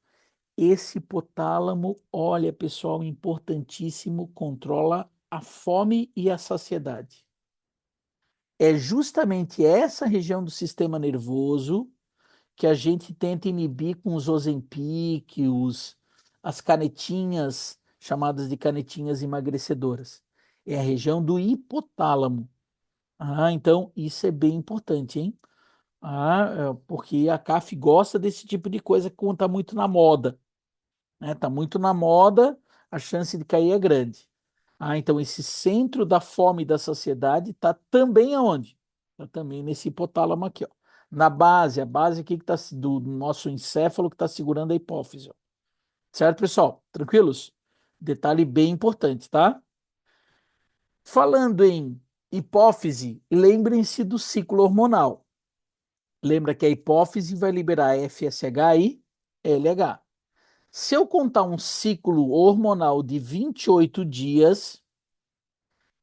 esse hipotálamo, olha, pessoal, importantíssimo, controla a fome e a saciedade. É justamente essa região do sistema nervoso que a gente tenta inibir com os Ozempic, as canetinhas, chamadas de canetinhas emagrecedoras. É a região do hipotálamo. Ah, então isso é bem importante, hein? Porque a CAF gosta desse tipo de coisa que está muito na moda, né? Está muito na moda, a chance de cair é grande. Então esse centro da fome e da saciedade está também aonde? Está também nesse hipotálamo aqui, ó. Na base, a base aqui que tá, do nosso encéfalo que está segurando a hipófise, ó. Certo, pessoal? Tranquilos? Detalhe bem importante, tá? Falando em hipófise, lembrem-se do ciclo hormonal. Lembra que a hipófise vai liberar FSH e LH. Se eu contar um ciclo hormonal de 28 dias,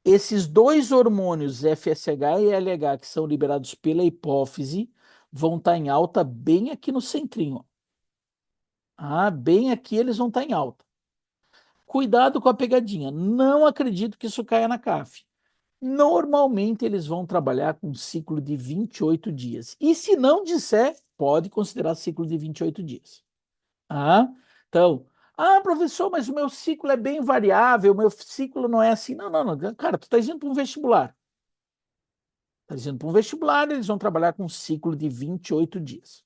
esses dois hormônios, FSH e LH, que são liberados pela hipófise, vão estar em alta bem aqui no centrinho. Bem aqui eles vão estar em alta. Cuidado com a pegadinha. Não acredito que isso caia na CAF. Normalmente eles vão trabalhar com um ciclo de 28 dias. E se não disser, pode considerar ciclo de 28 dias. Ah, então, professor, mas o meu ciclo é bem variável, o meu ciclo não é assim. Não, não, não. Cara, tu está indo para um vestibular. Está dizendo para um vestibular, eles vão trabalhar com um ciclo de 28 dias.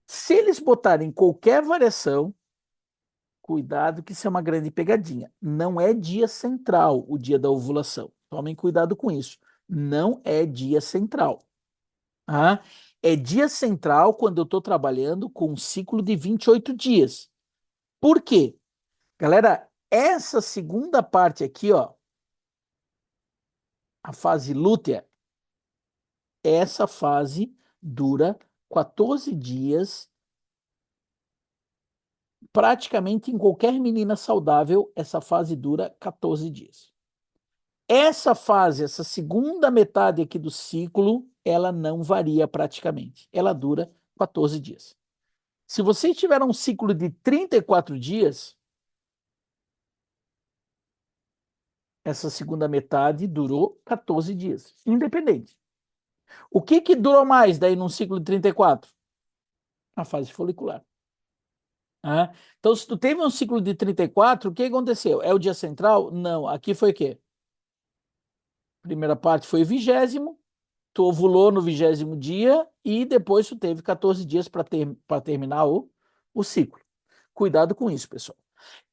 Se eles botarem qualquer variação, cuidado que isso é uma grande pegadinha. Não é dia central o dia da ovulação. Tomem cuidado com isso. Não é dia central. É dia central quando eu estou trabalhando com um ciclo de 28 dias. Por quê? Galera, essa segunda parte aqui, ó, a fase lútea, essa fase dura 14 dias. Praticamente em qualquer menina saudável, essa fase dura 14 dias. Essa fase, essa segunda metade aqui do ciclo, ela não varia praticamente. Ela dura 14 dias. Se você tiver um ciclo de 34 dias, essa segunda metade durou 14 dias, independente. O que durou mais daí num ciclo de 34? A fase folicular. Então, se tu teve um ciclo de 34, o que aconteceu? É o dia central? Não. Aqui foi o quê? Primeira parte foi 20º, tu ovulou no 20º dia e depois tu teve 14 dias para terminar o ciclo. Cuidado com isso, pessoal.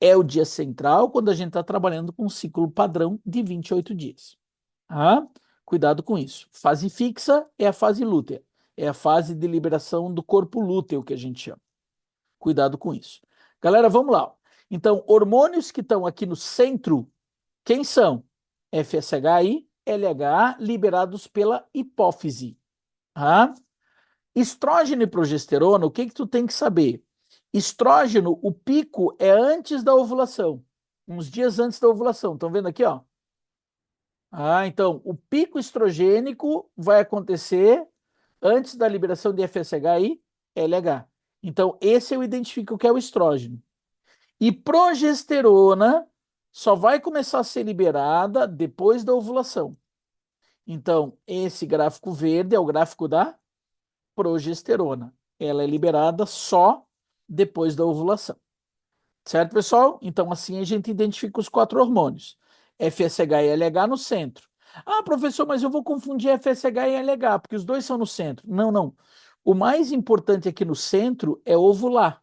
É o dia central quando a gente está trabalhando com um ciclo padrão de 28 dias. Cuidado com isso. Fase fixa é a fase lútea. É a fase de liberação do corpo lúteo que a gente chama. Cuidado com isso. Galera, vamos lá. Então, hormônios que estão aqui no centro, quem são? FSH e LH liberados pela hipófise. Estrógeno e progesterona, o que tu tem que saber? Estrógeno, o pico é antes da ovulação, uns dias antes da ovulação. Estão vendo aqui, ó? Então, o pico estrogênico vai acontecer antes da liberação de FSH e LH. Então, esse eu identifico que é o estrógeno. E progesterona só vai começar a ser liberada depois da ovulação. Então, esse gráfico verde é o gráfico da progesterona. Ela é liberada só depois da ovulação. Certo, pessoal? Então, assim a gente identifica os 4 hormônios. FSH e LH no centro. Professor, mas eu vou confundir FSH e LH, porque os dois são no centro. Não, não. O mais importante aqui no centro é ovular.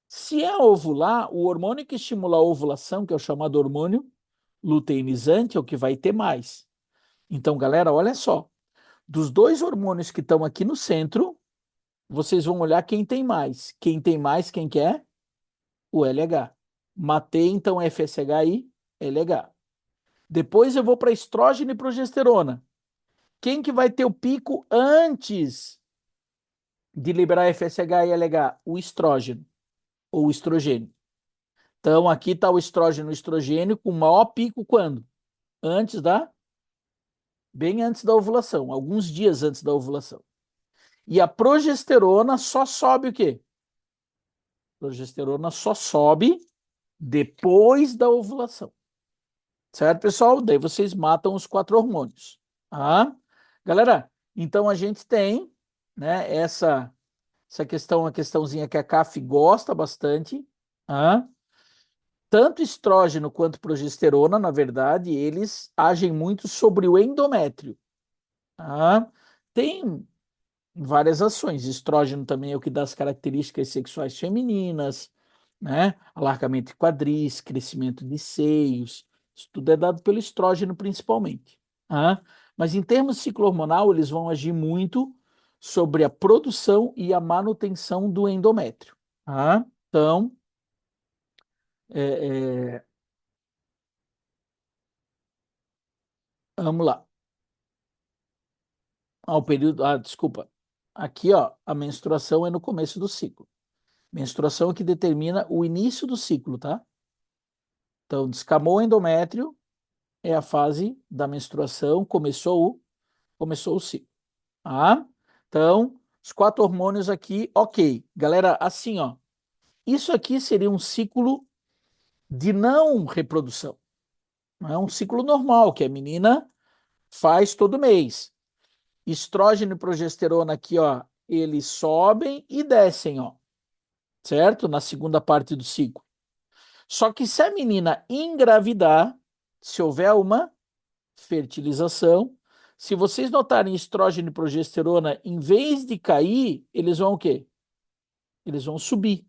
Se é ovular, o hormônio que estimula a ovulação, que é o chamado hormônio luteinizante, é o que vai ter mais. Então, galera, olha só. Dos dois hormônios que estão aqui no centro, vocês vão olhar quem tem mais. Quem tem mais, quem quer? O LH. Matei, então, FSH e LH. Depois eu vou para estrógeno e progesterona. Quem que vai ter o pico antes de liberar FSH e LH? O estrógeno, ou o estrogênio. Então, aqui está o estrógeno e o estrogênio com maior pico quando? Antes da? Bem antes da ovulação, alguns dias antes da ovulação. E a progesterona só sobe o quê? Progesterona só sobe depois da ovulação. Certo, pessoal? Daí vocês matam os 4 hormônios. Ah? Galera, então a gente tem, né, essa questão, uma questãozinha que a CAF gosta bastante. Ah? Tanto estrógeno quanto progesterona, na verdade, eles agem muito sobre o endométrio. Ah? Tem várias ações. Estrógeno também é o que dá as características sexuais femininas, né? Alargamento de quadris, crescimento de seios. Isso tudo é dado pelo estrógeno principalmente. Tá? Mas em termos ciclo-hormonal, eles vão agir muito sobre a produção e a manutenção do endométrio. Tá? Então, é, vamos lá. O período. Desculpa. Aqui, ó, a menstruação é no começo do ciclo. Menstruação é que determina o início do ciclo, tá? Então, descamou o endométrio, é a fase da menstruação, começou o ciclo. Tá? Então, os 4 hormônios aqui, ok. Galera, assim, ó, isso aqui seria um ciclo de não reprodução. Não é um ciclo normal, que a menina faz todo mês. Estrógeno e progesterona aqui, ó, eles sobem e descem, ó, certo? Na segunda parte do ciclo. Só que se a menina engravidar, se houver uma fertilização, se vocês notarem estrógeno e progesterona, em vez de cair, eles vão o quê? Eles vão subir.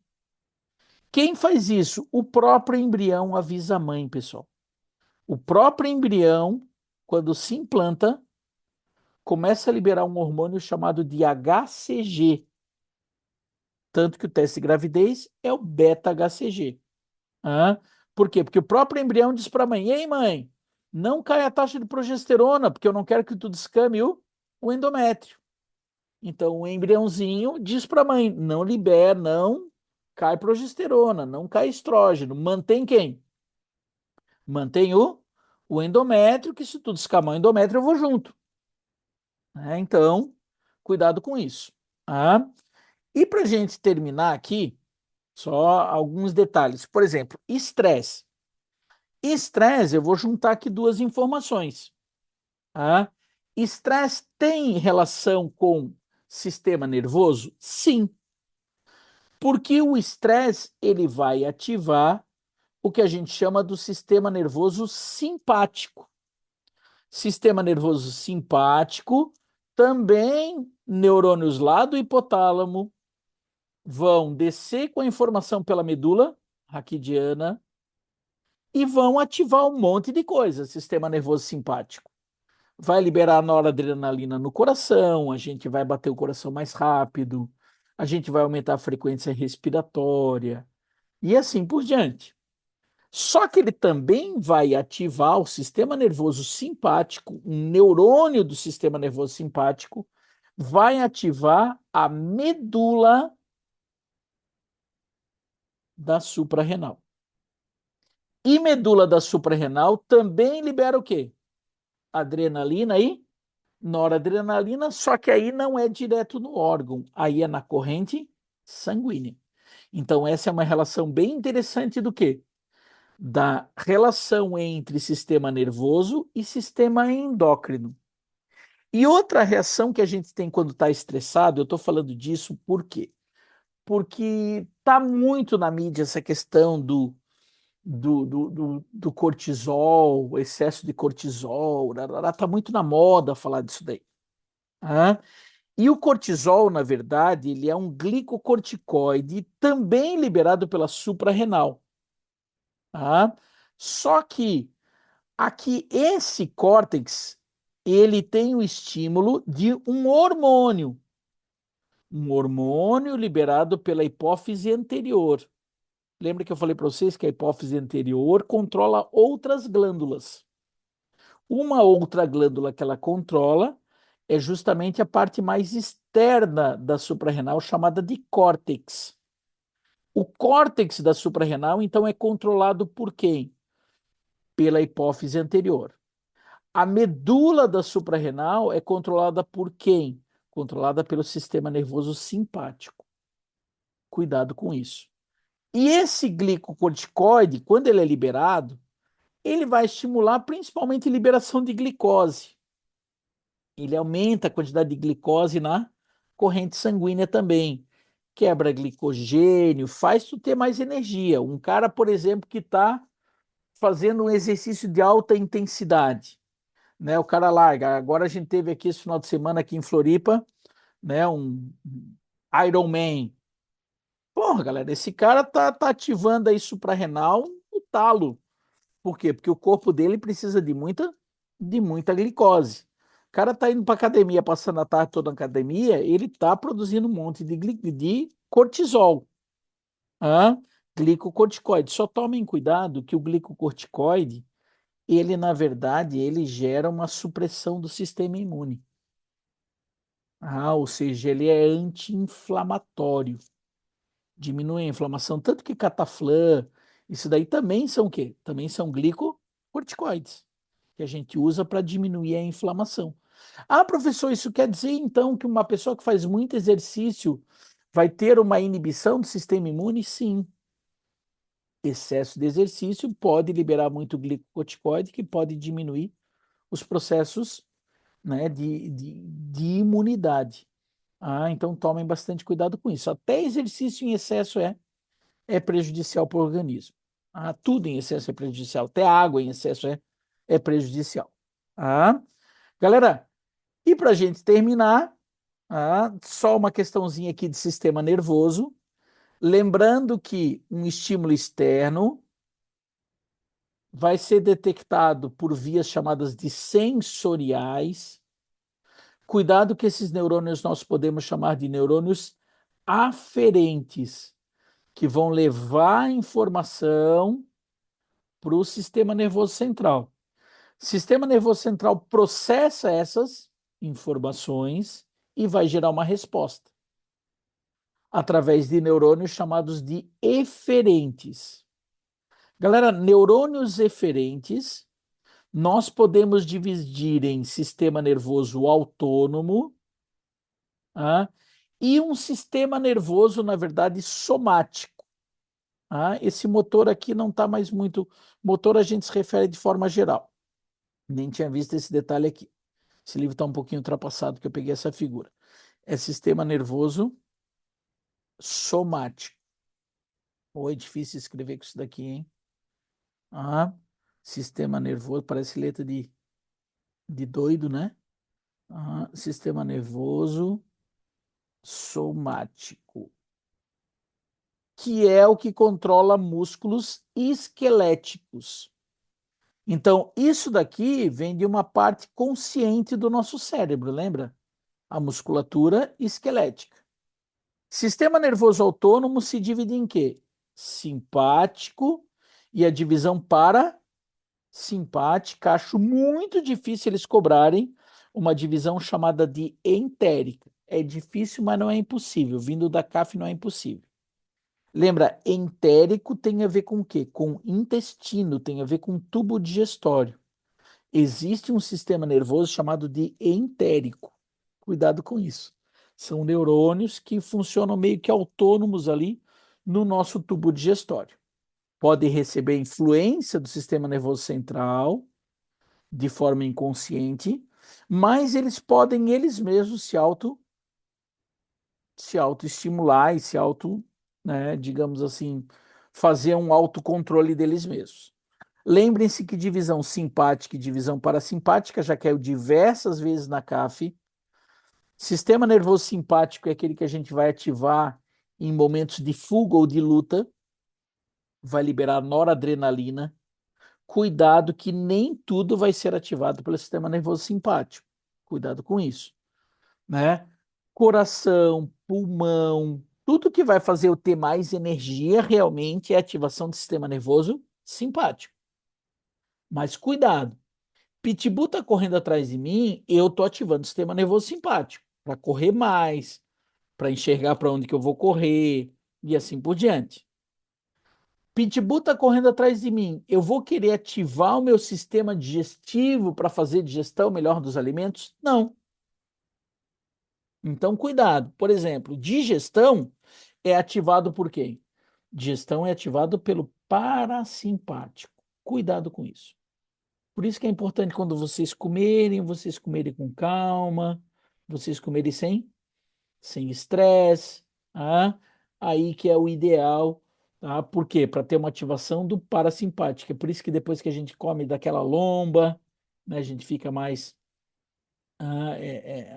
Quem faz isso? O próprio embrião avisa a mãe, pessoal. O próprio embrião, quando se implanta, começa a liberar um hormônio chamado de HCG. Tanto que o teste de gravidez é o beta-HCG. Ah, por quê? Porque o próprio embrião diz para a mãe: ei, mãe, não cai a taxa de progesterona, porque eu não quero que tu descame o endométrio. Então, o embriãozinho diz para a mãe: não libera, não cai progesterona, não cai estrógeno. Mantém quem? Mantém o endométrio, que se tu descamar o endométrio, eu vou junto. Então, cuidado com isso. Tá? E para a gente terminar aqui, só alguns detalhes. Por exemplo, estresse. Estresse, eu vou juntar aqui 2 informações. Tá? Estresse tem relação com sistema nervoso? Sim, porque o estresse ele vai ativar o que a gente chama do sistema nervoso simpático. Sistema nervoso simpático, também neurônios lá do hipotálamo vão descer com a informação pela medula raquidiana e vão ativar um monte de coisa, sistema nervoso simpático. Vai liberar noradrenalina no coração, a gente vai bater o coração mais rápido, a gente vai aumentar a frequência respiratória e assim por diante. Só que ele também vai ativar o sistema nervoso simpático, um neurônio do sistema nervoso simpático, vai ativar a medula da suprarrenal. E medula da suprarrenal também libera o quê? Adrenalina e noradrenalina, só que aí não é direto no órgão, aí é na corrente sanguínea. Então, essa é uma relação bem interessante do quê? Da relação entre sistema nervoso e sistema endócrino. E outra reação que a gente tem quando está estressado, eu estou falando disso por quê? Porque está muito na mídia essa questão do cortisol, o excesso de cortisol, está muito na moda falar disso daí. Tá? E o cortisol, na verdade, ele é um glicocorticoide também liberado pela suprarrenal, tá? Só que aqui esse córtex, ele tem o estímulo de um hormônio liberado pela hipófise anterior. Lembra que eu falei para vocês que a hipófise anterior controla outras glândulas. Uma outra glândula que ela controla é justamente a parte mais externa da suprarrenal, chamada de córtex. O córtex da suprarrenal, então, é controlado por quem? Pela hipófise anterior. A medula da suprarrenal é controlada por quem? Controlada pelo sistema nervoso simpático. Cuidado com isso. E esse glicocorticoide, quando ele é liberado, ele vai estimular principalmente a liberação de glicose. Ele aumenta a quantidade de glicose na corrente sanguínea também. Quebra glicogênio, faz tu ter mais energia. Um cara, por exemplo, que está fazendo um exercício de alta intensidade, né? O cara larga. Agora a gente teve aqui esse final de semana aqui em Floripa, né? Um Ironman. Porra, galera, esse cara tá ativando aí suprarrenal no talo. Por quê? Porque o corpo dele precisa de muita glicose. O cara tá indo para academia, passando a tarde toda na academia, ele tá produzindo um monte de cortisol, ah, glicocorticoide. Só tomem cuidado que o glicocorticoide, ele na verdade, ele gera uma supressão do sistema imune. Ou seja, ele é anti-inflamatório, diminui a inflamação, tanto que cataflã, isso daí também são o quê? Também são glicocorticoides, que a gente usa para diminuir a inflamação. Ah, professor, isso quer dizer então que uma pessoa que faz muito exercício vai ter uma inibição do sistema imune? Sim. Excesso de exercício pode liberar muito glicocorticoide, que pode diminuir os processos, né, de imunidade. Então tomem bastante cuidado com isso. Até exercício em excesso é prejudicial para o organismo. Tudo em excesso é prejudicial, até água em excesso é prejudicial. Galera, e para a gente terminar, só uma questãozinha aqui de sistema nervoso. Lembrando que um estímulo externo vai ser detectado por vias chamadas de sensoriais. Cuidado que esses neurônios nós podemos chamar de neurônios aferentes, que vão levar a informação para o sistema nervoso central. O sistema nervoso central processa essas informações e vai gerar uma resposta através de neurônios chamados de eferentes. Galera, neurônios eferentes nós podemos dividir em sistema nervoso autônomo, e um sistema nervoso, na verdade, somático. Esse motor aqui não está mais muito. Motor a gente se refere de forma geral. Nem tinha visto esse detalhe aqui. Esse livro está um pouquinho ultrapassado, que eu peguei essa figura. É sistema nervoso somático. É difícil escrever com isso daqui, hein? Sistema nervoso, parece letra de doido, né? Sistema nervoso somático, que é o que controla músculos esqueléticos. Então, isso daqui vem de uma parte consciente do nosso cérebro, lembra? A musculatura esquelética. Sistema nervoso autônomo se divide em quê? Simpático e a divisão parasimpática. Acho muito difícil eles cobrarem uma divisão chamada de entérica. É difícil, mas não é impossível. Vindo da CAF não é impossível. Lembra, entérico tem a ver com o quê? Com intestino, tem a ver com tubo digestório. Existe um sistema nervoso chamado de entérico. Cuidado com isso. São neurônios que funcionam meio que autônomos ali no nosso tubo digestório. Podem receber influência do sistema nervoso central de forma inconsciente, mas eles podem eles mesmos se autoestimular e se auto, né, digamos assim, fazer um autocontrole deles mesmos. Lembrem-se que divisão simpática e divisão parasimpática já caiu diversas vezes na CAF. Sistema nervoso simpático é aquele que a gente vai ativar em momentos de fuga ou de luta, vai liberar noradrenalina. Cuidado que nem tudo vai ser ativado pelo sistema nervoso simpático. Cuidado com isso, né? Coração, pulmão, tudo que vai fazer eu ter mais energia realmente é ativação do sistema nervoso simpático. Mas cuidado, Pitbull tá correndo atrás de mim, eu tô ativando o sistema nervoso simpático para correr mais, para enxergar para onde que eu vou correr e assim por diante. Pitbull tá correndo atrás de mim, eu vou querer ativar o meu sistema digestivo para fazer digestão melhor dos alimentos? Não. Então, cuidado. Por exemplo, digestão é ativado por quem? Digestão é ativado pelo parasimpático. Cuidado com isso. Por isso que é importante quando vocês comerem com calma, vocês comerem sem estresse, tá? Aí que é o ideal, tá? Por quê? Para ter uma ativação do parasimpático. É por isso que depois que a gente come daquela lomba, né, a gente fica mais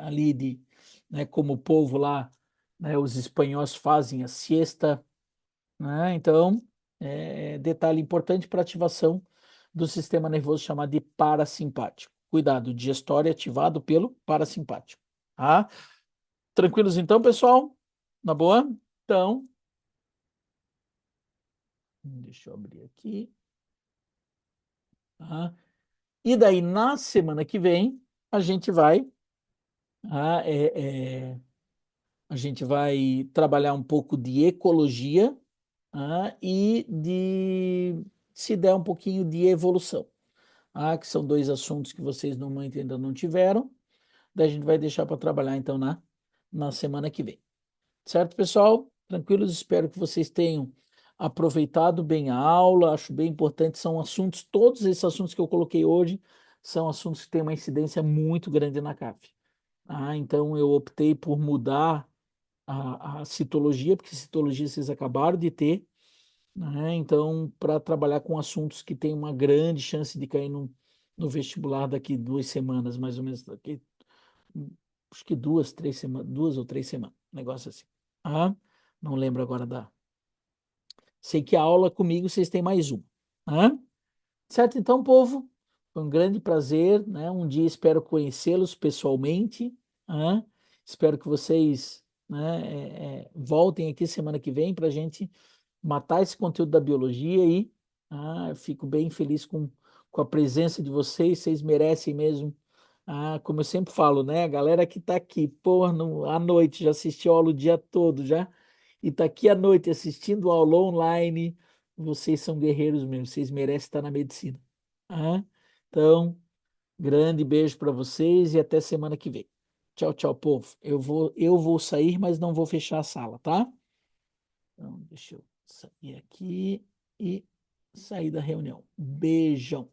ali né, como o povo lá, né, os espanhóis fazem a siesta, né? Então, detalhe importante para ativação do sistema nervoso chamado de parasimpático. Cuidado, digestório ativado pelo parasimpático, tá? Tranquilos então, pessoal? Na boa? Então, deixa eu abrir aqui, tá? E daí, na semana que vem, a gente vai, ah, a gente vai trabalhar um pouco de ecologia, e se der um pouquinho de evolução, que são dois assuntos que vocês no momento ainda não tiveram. Daí a gente vai deixar para trabalhar então na semana que vem. Certo, pessoal? Tranquilos? Espero que vocês tenham aproveitado bem a aula. Acho bem importante. São assuntos, todos esses assuntos que eu coloquei hoje, são assuntos que têm uma incidência muito grande na CAF. Então eu optei por mudar a citologia, porque citologia vocês acabaram de ter, né? Então, para trabalhar com assuntos que têm uma grande chance de cair no vestibular daqui 2 semanas, mais ou menos, daqui, acho que 2, 3 semanas, 2 ou 3 semanas, negócio assim. Ah, não lembro agora da. Sei que a aula comigo vocês têm mais uma. Ah, certo, então, povo, foi um grande prazer, né? Um dia espero conhecê-los pessoalmente. Ah, espero que vocês, né, voltem aqui semana que vem para a gente matar esse conteúdo da biologia aí. Eu fico bem feliz com a presença de vocês, vocês merecem mesmo. Como eu sempre falo, né? A galera que tá aqui, pô, à noite, já assistiu aula o dia todo já, e tá aqui à noite assistindo aula online, vocês são guerreiros mesmo, vocês merecem estar na medicina. Ah, então, grande beijo para vocês e até semana que vem. Tchau, tchau, povo. Eu vou sair, mas não vou fechar a sala, tá? Então, deixa eu sair aqui e sair da reunião. Beijão.